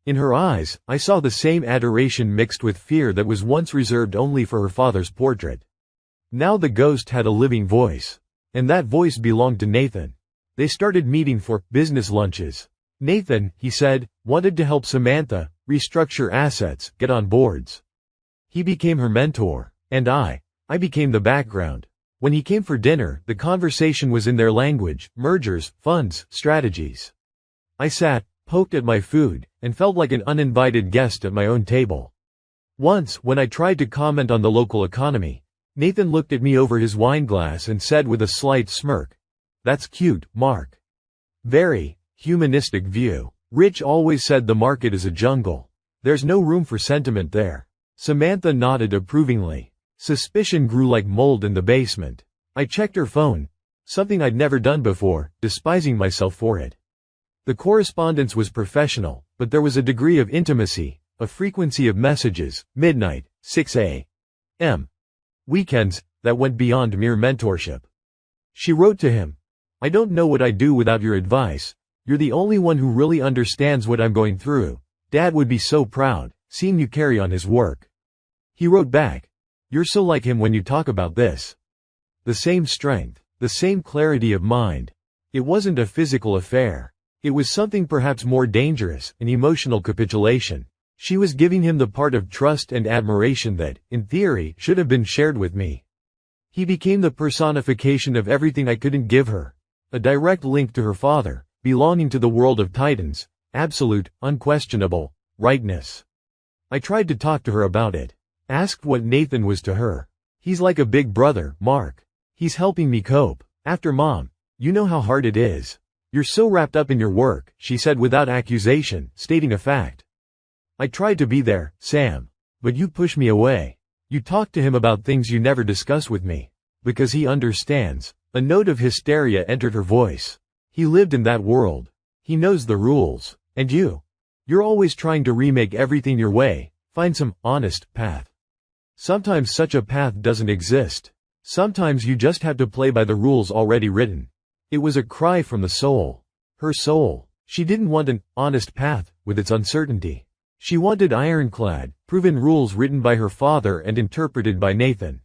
In her eyes, I saw the same adoration mixed with fear that was once reserved only for her father's portrait. Now the ghost had a living voice. And that voice belonged to Nathan. They started meeting for business lunches. Nathan, he said, wanted to help Samantha restructure assets, get on boards. He became her mentor, and I became the background. When he came for dinner, the conversation was in their language, mergers, funds, strategies. I sat, poked at my food, and felt like an uninvited guest at my own table. Once, when I tried to comment on the local economy, Nathan looked at me over his wineglass and said with a slight smirk, "That's cute, Mark." Very humanistic view. Rich always said the market is a jungle. There's no room for sentiment there. Samantha nodded approvingly. Suspicion grew like mold in the basement. I checked her phone. Something I'd never done before, despising myself for it. The correspondence was professional, but there was a degree of intimacy, a frequency of messages, midnight, 6 a.m. weekends, that went beyond mere mentorship. She wrote to him, "I don't know what I'd do without your advice. You're the only one who really understands what I'm going through. Dad would be so proud, seeing you carry on his work." He wrote back, "You're so like him when you talk about this." The same strength, the same clarity of mind. It wasn't a physical affair. It was something perhaps more dangerous, an emotional capitulation. She was giving him the part of trust and admiration that, in theory, should have been shared with me. He became the personification of everything I couldn't give her. A direct link to her father, belonging to the world of titans, absolute, unquestionable, rightness. I tried to talk to her about it. Asked what Nathan was to her. "He's like a big brother, Mark. He's helping me cope. After Mom, you know how hard it is. You're so wrapped up in your work," she said without accusation, stating a fact. "I tried to be there, Sam. But you push me away. You talk to him about things you never discuss with me. Because he understands." A note of hysteria entered her voice. "He lived in that world. He knows the rules. And you're You're always trying to remake everything your way. Find some honest path. Sometimes such a path doesn't exist. Sometimes you just have to play by the rules already written. It was a cry from the soul. Her soul. She didn't want an honest path with its uncertainty. She wanted ironclad, proven rules written by her father and interpreted by Nathan.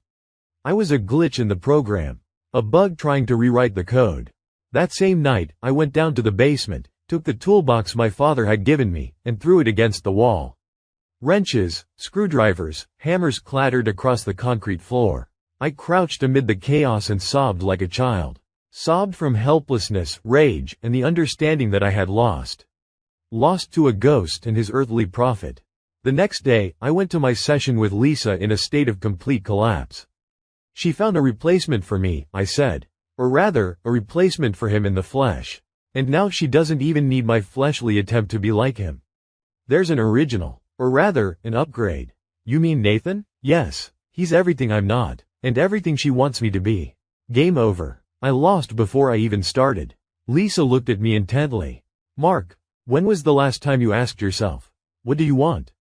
I was a glitch in the program. A bug trying to rewrite the code. That same night, I went down to the basement, took the toolbox my father had given me, and threw it against the wall. Wrenches, screwdrivers, hammers clattered across the concrete floor. I crouched amid the chaos and sobbed like a child. Sobbed from helplessness, rage, and the understanding that I had lost. Lost to a ghost and his earthly prophet. The next day, I went to my session with Lisa in a state of complete collapse. She found a replacement for me, I said. Or rather, a replacement for him in the flesh. And now she doesn't even need my fleshly attempt to be like him. There's an original. Or rather, an upgrade. You mean Nathan? Yes. He's everything I'm not, and everything she wants me to be. Game over. I lost before I even started. Lisa looked at me intently. Mark, when was the last time you asked yourself, what do you want?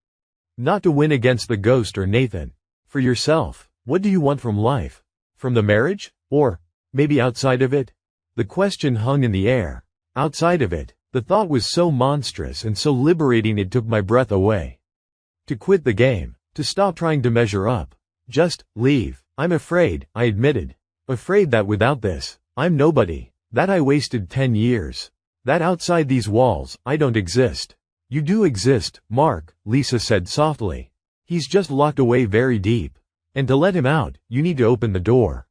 Not to win against the ghost or Nathan. For yourself, what do you want from life? From the marriage? Or, maybe outside of it? The question hung in the air. Outside of it, the thought was so monstrous and so liberating it took my breath away. To quit the game. To stop trying to measure up. Just leave. I'm afraid, I admitted. Afraid that without this, I'm nobody. That I wasted 10 years. That outside these walls, I don't exist. You do exist, Mark, Lisa said softly. He's just locked away very deep. And to let him out, you need to open the door.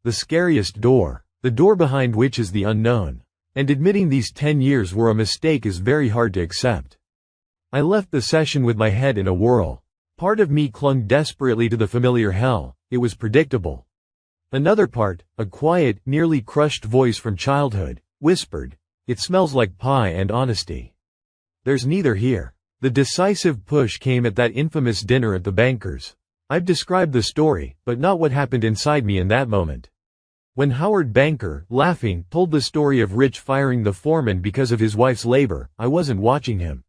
The scariest door. The door behind which is the unknown. And admitting these 10 years were a mistake is very hard to accept. I left the session with my head in a whirl. Part of me clung desperately to the familiar hell. It was predictable. Another part, a quiet, nearly crushed voice from childhood, whispered, it smells like pie and honesty. There's neither here. The decisive push came at that infamous dinner at the banker's. I've described the story, but not what happened inside me in that moment. When Howard Banker, laughing, told the story of Rich firing the foreman because of his wife's labor, I wasn't watching him.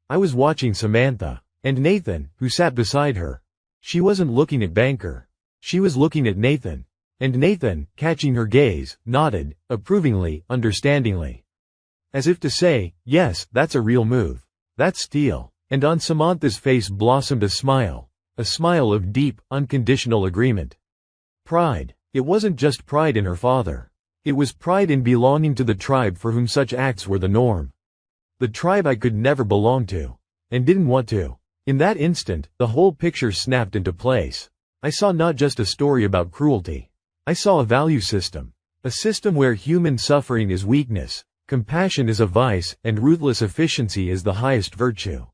I was watching Samantha. And Nathan, who sat beside her. She wasn't looking at Banker. She was looking at Nathan. And Nathan, catching her gaze, nodded, approvingly, understandingly. As if to say, yes, that's a real move. That's steel. And on Samantha's face blossomed a smile of deep, unconditional agreement. Pride. It wasn't just pride in her father. It was pride in belonging to the tribe for whom such acts were the norm. The tribe I could never belong to. And didn't want to. In that instant, the whole picture snapped into place. I saw not just a story about cruelty. I saw a value system. A system where human suffering is weakness, compassion is a vice, and ruthless efficiency is the highest virtue.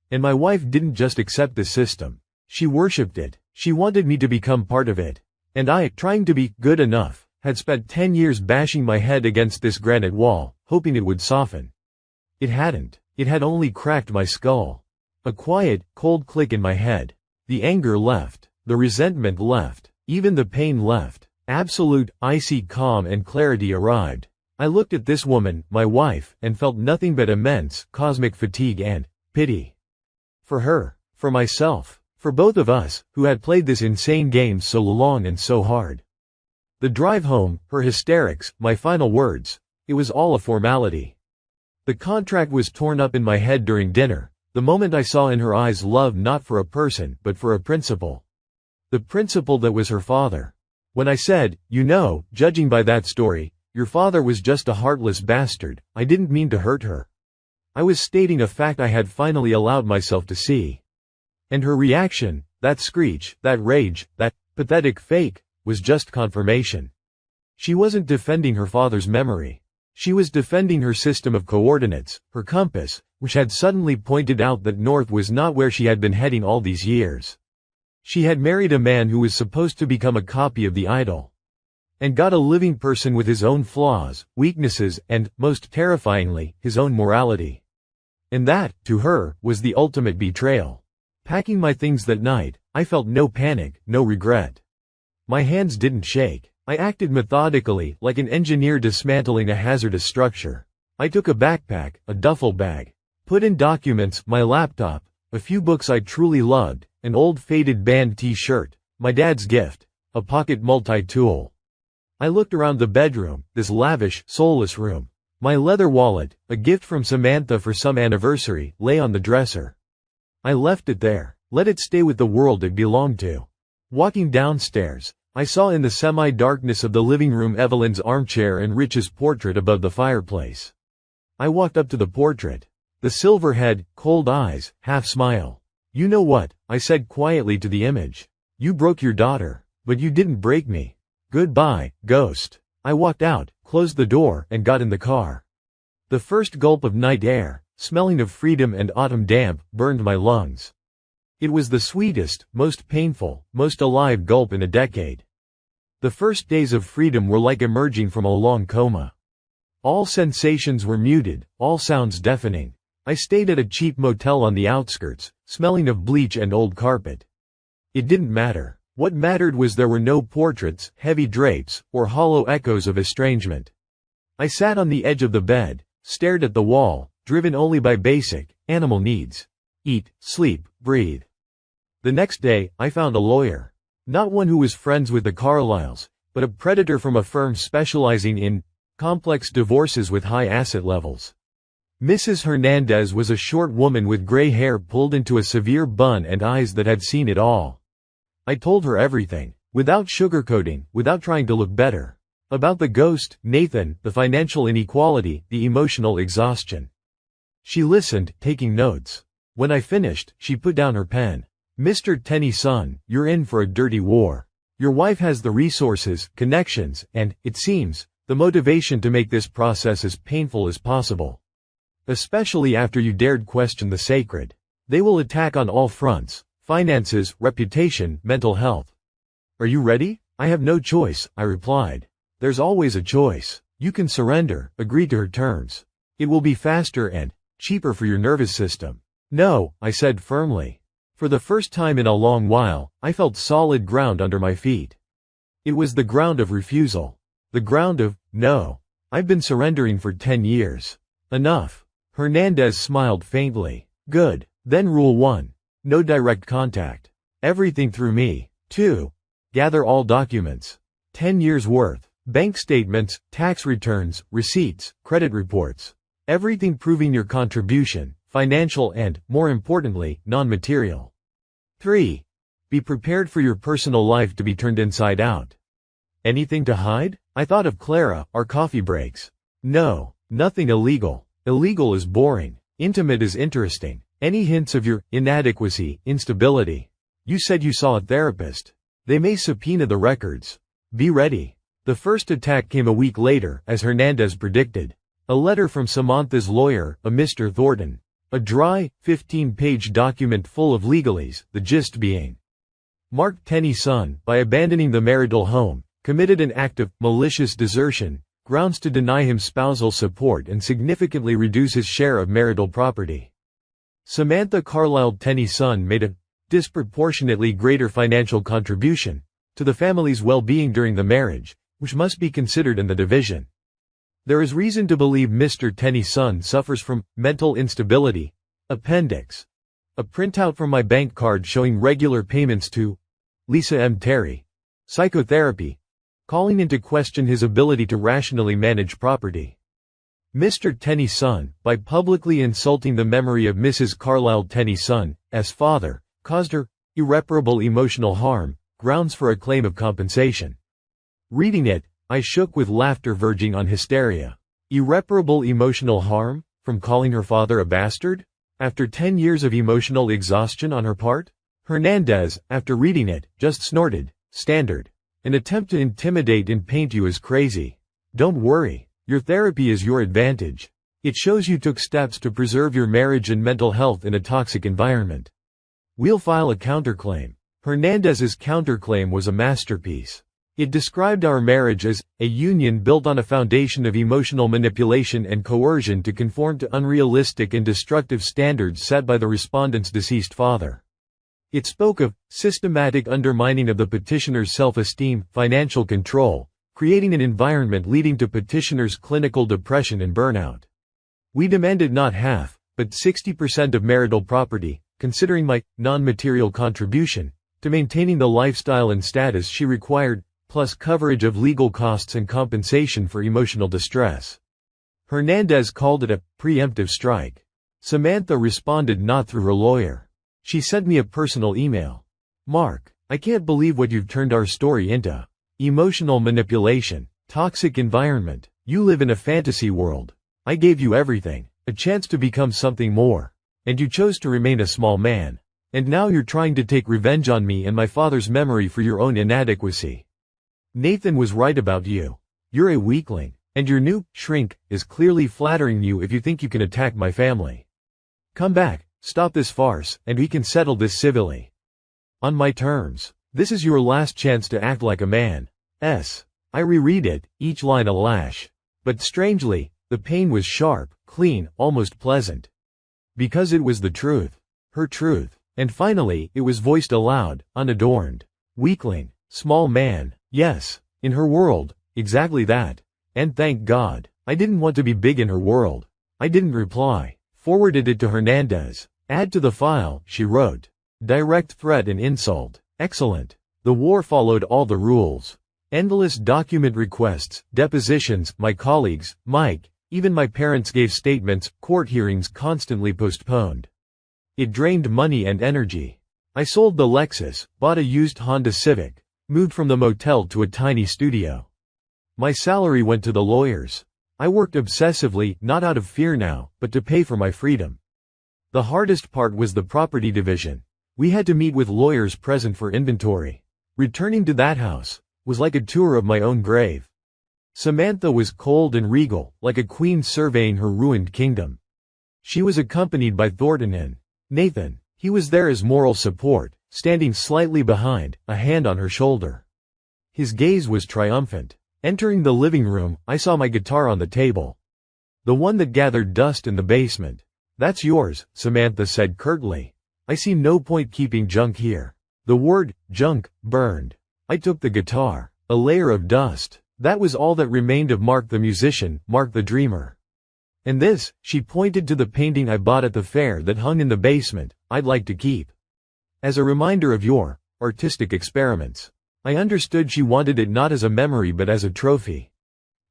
And my wife didn't just accept this system. She worshipped it. She wanted me to become part of it. And I, trying to be good enough, had spent 10 years bashing my head against this granite wall, hoping it would soften. It hadn't. It had only cracked my skull. A quiet, cold click in my head. The anger left. The resentment left. Even the pain left. Absolute, icy calm and clarity arrived. I looked at this woman, my wife, and felt nothing but immense, cosmic fatigue and pity. For her. For myself. For both of us, who had played this insane game so long and so hard. The drive home, her hysterics, my final words. It was all a formality. The contract was torn up in my head during dinner. The moment I saw in her eyes love not for a person but for a principle. The principle that was her father. When I said, you know, judging by that story, your father was just a heartless bastard, I didn't mean to hurt her. I was stating a fact I had finally allowed myself to see. And her reaction, that screech, that rage, that pathetic fake, was just confirmation. She wasn't defending her father's memory. She was defending her system of coordinates, her compass, which had suddenly pointed out that north was not where she had been heading all these years. She had married a man who was supposed to become a copy of the idol. And got a living person with his own flaws, weaknesses, and, most terrifyingly, his own morality. And that, to her, was the ultimate betrayal. Packing my things that night, I felt no panic, no regret. My hands didn't shake. I acted methodically, like an engineer dismantling a hazardous structure. I took a backpack, a duffel bag, Put in documents, my laptop, a few books I truly loved, an old faded band t-shirt, my dad's gift, a pocket multi-tool. I looked around the bedroom, this lavish, soulless room. My leather wallet, a gift from Samantha for some anniversary, lay on the dresser. I left it there, let it stay with the world it belonged to. Walking downstairs, I saw in the semi-darkness of the living room Evelyn's armchair and Rich's portrait above the fireplace. I walked up to the portrait. The silver head, cold eyes, half smile. You know what, I said quietly to the image. You broke your daughter, but you didn't break me. Goodbye, ghost. I walked out, closed the door, and got in the car. The first gulp of night air, smelling of freedom and autumn damp, burned my lungs. It was the sweetest, most painful, most alive gulp in a decade. The first days of freedom were like emerging from a long coma. All sensations were muted, all sounds deafening. I stayed at a cheap motel on the outskirts, smelling of bleach and old carpet. It didn't matter. What mattered was there were no portraits, heavy drapes, or hollow echoes of estrangement. I sat on the edge of the bed, stared at the wall, driven only by basic, animal needs. Eat, sleep, breathe. The next day, I found a lawyer. Not one who was friends with the Carlyles, but a predator from a firm specializing in complex divorces with high asset levels. Mrs. Hernandez was a short woman with gray hair pulled into a severe bun and eyes that had seen it all. I told her everything, without sugarcoating, without trying to look better. About the ghost, Nathan, the financial inequality, the emotional exhaustion. She listened, taking notes. When I finished, she put down her pen. Mr. Tennyson, you're in for a dirty war. Your wife has the resources, connections, and, it seems, the motivation to make this process as painful as possible. Especially after you dared question the sacred. They will attack on all fronts. Finances, reputation, mental health. Are you ready? I have no choice, I replied. There's always a choice. You can surrender, agree to her terms. It will be faster and cheaper for your nervous system. No, I said firmly. For the first time in a long while, I felt solid ground under my feet. It was the ground of refusal. The ground of, no. I've been surrendering for 10 years. Enough. Hernandez smiled faintly. Good. Then rule 1. No direct contact. Everything through me. 2. Gather all documents. 10 years worth. Bank statements, tax returns, receipts, credit reports. Everything proving your contribution, financial and, more importantly, non-material. 3. Be prepared for your personal life to be turned inside out. Anything to hide? I thought of Clara, our coffee breaks. No, nothing illegal. Illegal is boring. Intimate is interesting. Any hints of your inadequacy, instability. You said you saw a therapist. They may subpoena the records. Be ready. The first attack came a week later, as Hernandez predicted. A letter from Samantha's lawyer, a Mr. Thornton. A dry, 15-page document full of legalese, the gist being. Mark Tennyson, by abandoning the marital home, committed an act of malicious desertion, grounds to deny him spousal support and significantly reduce his share of marital property. Samantha Carlyle Tennyson made a disproportionately greater financial contribution to the family's well-being during the marriage, which must be considered in the division. There is reason to believe Mr. Tennyson suffers from mental instability. Appendix. A printout from my bank card showing regular payments to Lisa M. Terry. Psychotherapy. Calling into question his ability to rationally manage property. Mr. Tennyson, by publicly insulting the memory of Mrs. Carlyle Tennyson, as father, caused her irreparable emotional harm, grounds for a claim of compensation. Reading it, I shook with laughter verging on hysteria. Irreparable emotional harm, from calling her father a bastard? After 10 years of emotional exhaustion on her part? Hernandez, after reading it, just snorted. Standard. An attempt to intimidate and paint you as crazy. Don't worry. Your therapy is your advantage. It shows you took steps to preserve your marriage and mental health in a toxic environment. We'll file a counterclaim. Hernandez's counterclaim was a masterpiece. It described our marriage as a union built on a foundation of emotional manipulation and coercion to conform to unrealistic and destructive standards set by the respondent's deceased father. It spoke of systematic undermining of the petitioner's self-esteem, financial control, creating an environment leading to petitioner's clinical depression and burnout. We demanded not half, but 60% of marital property, considering my non-material contribution to maintaining the lifestyle and status she required, plus coverage of legal costs and compensation for emotional distress. Hernandez called it a preemptive strike. Samantha responded not through her lawyer. She sent me a personal email. "Mark, I can't believe what you've turned our story into. Emotional manipulation, toxic environment. You live in a fantasy world. I gave you everything, a chance to become something more. And you chose to remain a small man. And now you're trying to take revenge on me and my father's memory for your own inadequacy. Nathan was right about you. You're a weakling, and your new shrink is clearly flattering you if you think you can attack my family. Come back, stop this farce, and we can settle this civilly. On my terms. This is your last chance to act like a man." I reread it, each line a lash. But strangely, the pain was sharp, clean, almost pleasant. Because it was the truth. Her truth. And finally, it was voiced aloud, unadorned. Weakling, small man, yes, in her world, exactly that. And thank God, I didn't want to be big in her world. I didn't reply. Forwarded it to Hernandez. "Add to the file," she wrote. Direct threat and insult. Excellent. The war followed all the rules. Endless document requests, depositions, my colleagues, Mike, even my parents gave statements, court hearings constantly postponed. It drained money and energy. I sold the Lexus, bought a used Honda Civic, moved from the motel to a tiny studio. My salary went to the lawyers. I worked obsessively, not out of fear now, but to pay for my freedom. The hardest part was the property division. We had to meet with lawyers present for inventory. Returning to that house was like a tour of my own grave. Samantha was cold and regal, like a queen surveying her ruined kingdom. She was accompanied by Thornton and Nathan. He was there as moral support, standing slightly behind, a hand on her shoulder. His gaze was triumphant. Entering the living room, I saw my guitar on the table. The one that gathered dust in the basement. "That's yours," Samantha said curtly. "I see no point keeping junk here." The word, junk, burned. I took the guitar. A layer of dust. That was all that remained of Mark the musician, Mark the dreamer. "And this," she pointed to the painting I bought at the fair that hung in the basement, "I'd like to keep. As a reminder of your artistic experiments." I understood she wanted it not as a memory but as a trophy.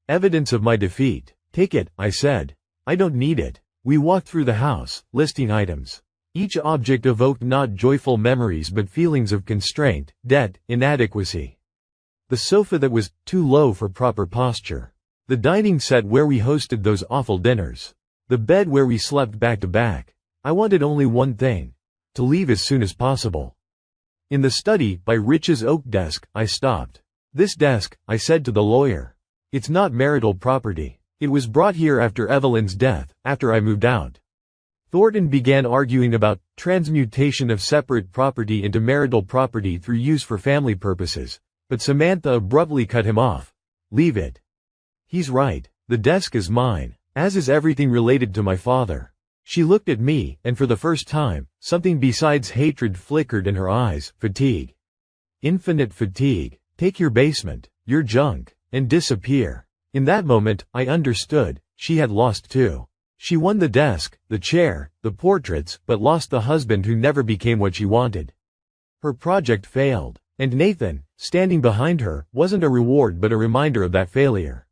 "Evidence of my defeat. Take it," I said. "I don't need it." We walked through the house, listing items. Each object evoked not joyful memories but feelings of constraint, debt, inadequacy. The sofa that was too low for proper posture. The dining set where we hosted those awful dinners. The bed where we slept back to back. I wanted only one thing. To leave as soon as possible. In the study, by Rich's oak desk, I stopped. "This desk," I said to the lawyer. "It's not marital property. It was brought here after Evelyn's death, after I moved out." Thornton began arguing about transmutation of separate property into marital property through use for family purposes, but Samantha abruptly cut him off. "Leave it. He's right. The desk is mine, as is everything related to my father." She looked at me, and for the first time, something besides hatred flickered in her eyes, fatigue. Infinite fatigue. "Take your basement, your junk, and disappear." In that moment, I understood, she had lost too. She won the desk, the chair, the portraits, but lost the husband who never became what she wanted. Her project failed, and Nathan, standing behind her, wasn't a reward but a reminder of that failure.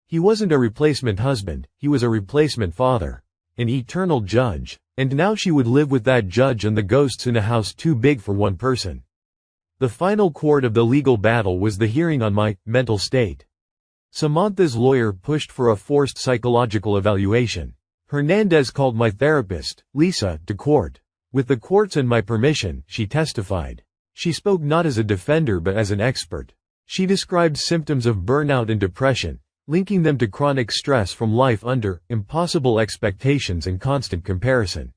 He wasn't a replacement husband, he was a replacement father. An eternal judge, and now she would live with that judge and the ghosts in a house too big for one person. The final chord of the legal battle was the hearing on my mental state. Samantha's lawyer pushed for a forced psychological evaluation. Hernandez called my therapist, Lisa, to court. With the court's and my permission, she testified. She spoke not as a defender but as an expert. She described symptoms of burnout and depression, linking them to chronic stress from life under impossible expectations and constant comparison.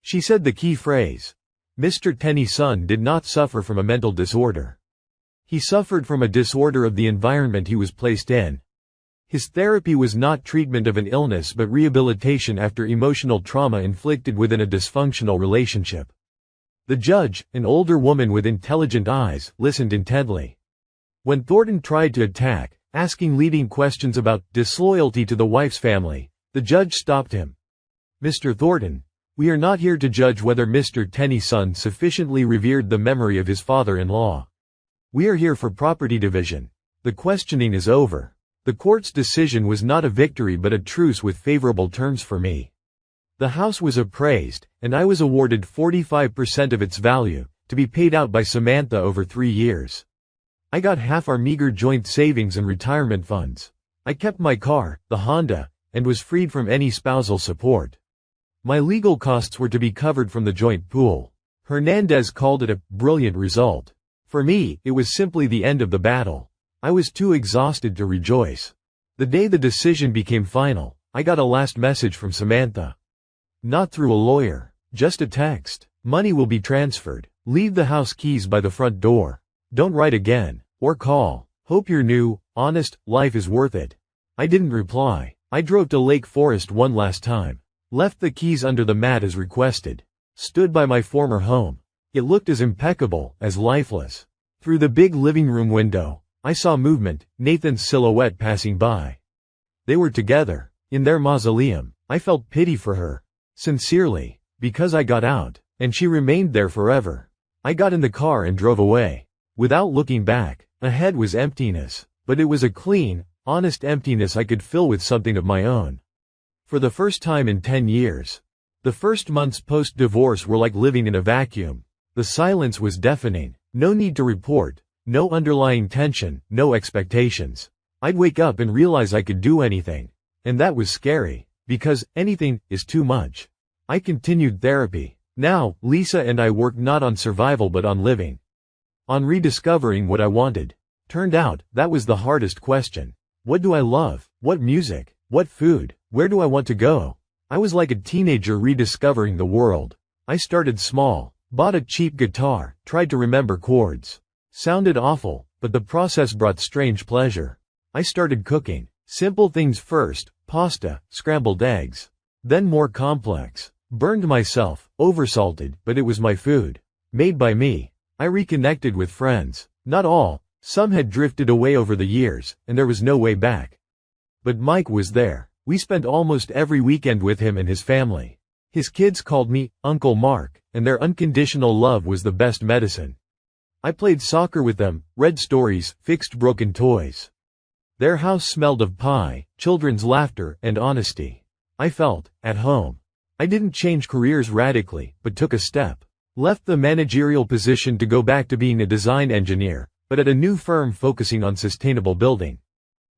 She said the key phrase, "Mr. Tenney's son did not suffer from a mental disorder. He suffered from a disorder of the environment he was placed in. His therapy was not treatment of an illness but rehabilitation after emotional trauma inflicted within a dysfunctional relationship." The judge, an older woman with intelligent eyes, listened intently. When Thornton tried to attack, asking leading questions about disloyalty to the wife's family, the judge stopped him. Mr. Thornton, we are not here to judge whether Mr. Tenney's son sufficiently revered the memory of his father-in-law. We are here for property division. The questioning is over. The court's decision was not a victory but a truce with favorable terms for me. The house was appraised, and I was awarded 45% of its value, to be paid out by Samantha over 3 years. I got half our meager joint savings and retirement funds. I kept my car, the Honda, and was freed from any spousal support. My legal costs were to be covered from the joint pool. Hernandez called it a brilliant result. For me, it was simply the end of the battle. I was too exhausted to rejoice. The day the decision became final, I got a last message from Samantha. Not through a lawyer, just a text. Money will be transferred. Leave the house keys by the front door. Don't write again, or call. Hope your new, honest, life is worth it. I didn't reply. I drove to Lake Forest one last time. Left the keys under the mat as requested. Stood by my former home. It looked as impeccable, as lifeless. Through the big living room window, I saw movement, Nathan's silhouette passing by. They were together, in their mausoleum. I felt pity for her. Sincerely, because I got out, and she remained there forever. I got in the car and drove away. Without looking back, ahead was emptiness, but it was a clean, honest emptiness I could fill with something of my own. For the first time in 10 years. The first months post-divorce were like living in a vacuum. The silence was deafening. No need to report. No underlying tension, no expectations. I'd wake up and realize I could do anything. And that was scary, because anything is too much. I continued therapy. Now, Lisa and I worked not on survival but on living. On rediscovering what I wanted. Turned out, that was the hardest question. What do I love? What music? What food? Where do I want to go? I was like a teenager rediscovering the world. I started small, bought a cheap guitar, tried to remember chords. Sounded awful, but the process brought strange pleasure. I started cooking. Simple things first, pasta, scrambled eggs. Then more complex. Burned myself, oversalted, but it was my food. Made by me. I reconnected with friends. Not all. Some had drifted away over the years, and there was no way back. But Mike was there. We spent almost every weekend with him and his family. His kids called me Uncle Mark, and their unconditional love was the best medicine. I played soccer with them, read stories, fixed broken toys. Their house smelled of pie, children's laughter, and honesty. I felt at home. I didn't change careers radically, but took a step. Left the managerial position to go back to being a design engineer, but at a new firm focusing on sustainable building.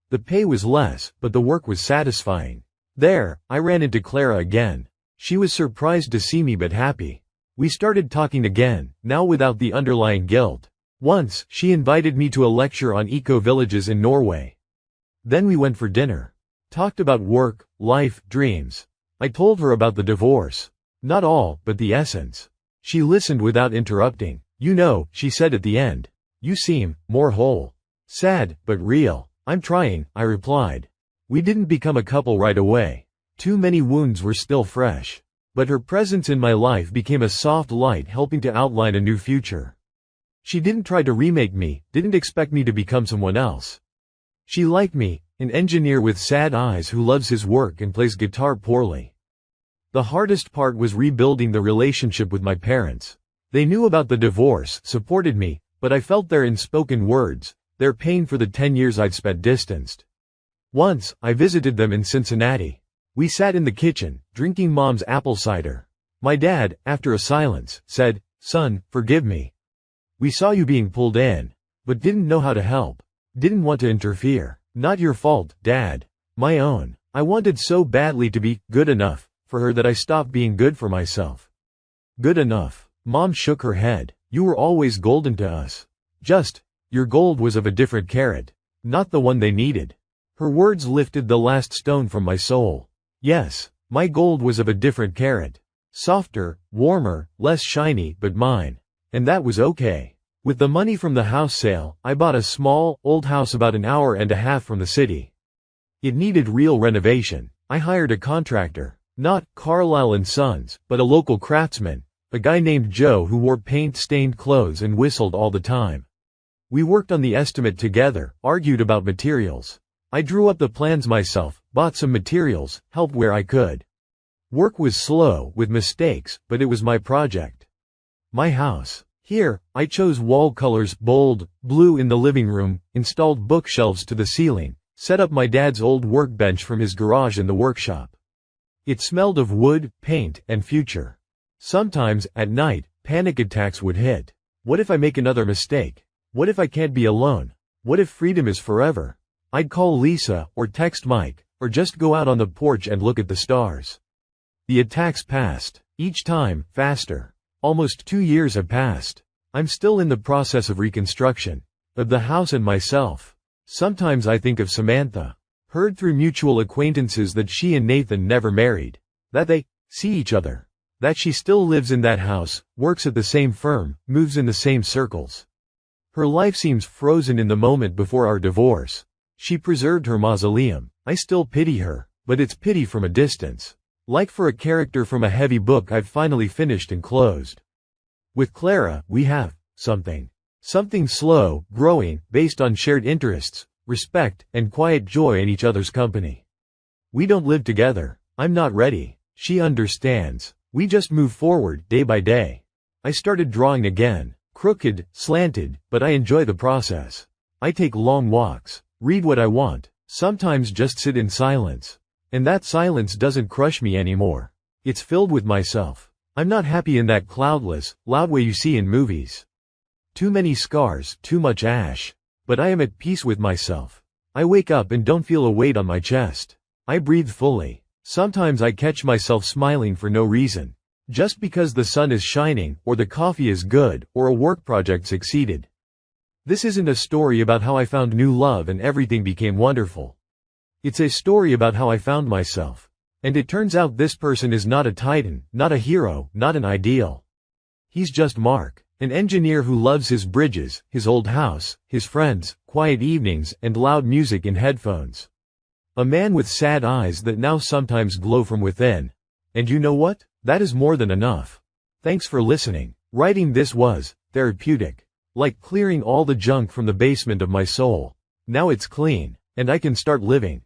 The pay was less, but the work was satisfying. There, I ran into Clara again. She was surprised to see me but happy. We started talking again, now without the underlying guilt. Once, she invited me to a lecture on eco-villages in Norway. Then we went for dinner. Talked about work, life, dreams. I told her about the divorce. Not all, but the essence. She listened without interrupting. You know, she said at the end. You seem more whole. Sad, but real. I'm trying, I replied. We didn't become a couple right away. Too many wounds were still fresh. But her presence in my life became a soft light helping to outline a new future. She didn't try to remake me, didn't expect me to become someone else. She liked me, an engineer with sad eyes who loves his work and plays guitar poorly. The hardest part was rebuilding the relationship with my parents. They knew about the divorce, supported me, but I felt their unspoken words, their pain for the 10 years I'd spent distanced. Once, I visited them in Cincinnati. We sat in the kitchen, drinking Mom's apple cider. My dad, after a silence, said, "Son, forgive me. We saw you being pulled in, but didn't know how to help. Didn't want to interfere. Not your fault, Dad. My own. I wanted so badly to be good enough for her that I stopped being good for myself." Good enough. Mom shook her head. You were always golden to us. Just, your gold was of a different carat. Not the one they needed. Her words lifted the last stone from my soul. Yes, my gold was of a different carat. Softer, warmer, less shiny, but mine. And that was okay. With the money from the house sale, I bought a small, old house about an hour and a half from the city. It needed real renovation. I hired a contractor. Not Carlisle & Sons, but a local craftsman. A guy named Joe who wore paint-stained clothes and whistled all the time. We worked on the estimate together, argued about materials. I drew up the plans myself, bought some materials, helped where I could. Work was slow, with mistakes, but it was my project. My house. Here, I chose wall colors, bold, blue in the living room, installed bookshelves to the ceiling, set up my dad's old workbench from his garage in the workshop. It smelled of wood, paint, and future. Sometimes, at night, panic attacks would hit. What if I make another mistake? What if I can't be alone? What if freedom is forever? I'd call Lisa, or text Mike, or just go out on the porch and look at the stars. The attacks passed. Each time, faster. Almost 2 years have passed. I'm still in the process of reconstruction. Of the house and myself. Sometimes I think of Samantha. Heard through mutual acquaintances that she and Nathan never married. That they see each other. That she still lives in that house, works at the same firm, moves in the same circles. Her life seems frozen in the moment before our divorce. She preserved her mausoleum. I still pity her, but it's pity from a distance. Like for a character from a heavy book I've finally finished and closed. With Clara, we have something. Something slow, growing, based on shared interests, respect, and quiet joy in each other's company. We don't live together. I'm not ready. She understands. We just move forward, day by day. I started drawing again. Crooked, slanted, but I enjoy the process. I take long walks, read what I want, sometimes just sit in silence. And that silence doesn't crush me anymore. It's filled with myself. I'm not happy in that cloudless, loud way you see in movies. Too many scars, too much ash. But I am at peace with myself. I wake up and don't feel a weight on my chest. I breathe fully. Sometimes I catch myself smiling for no reason. Just because the sun is shining, or the coffee is good, or a work project succeeded. This isn't a story about how I found new love and everything became wonderful. It's a story about how I found myself. And it turns out this person is not a titan, not a hero, not an ideal. He's just Mark, an engineer who loves his bridges, his old house, his friends, quiet evenings, and loud music in headphones. A man with sad eyes that now sometimes glow from within. And you know what? That is more than enough. Thanks for listening. Writing this was therapeutic. Like clearing all the junk from the basement of my soul. Now it's clean, and I can start living.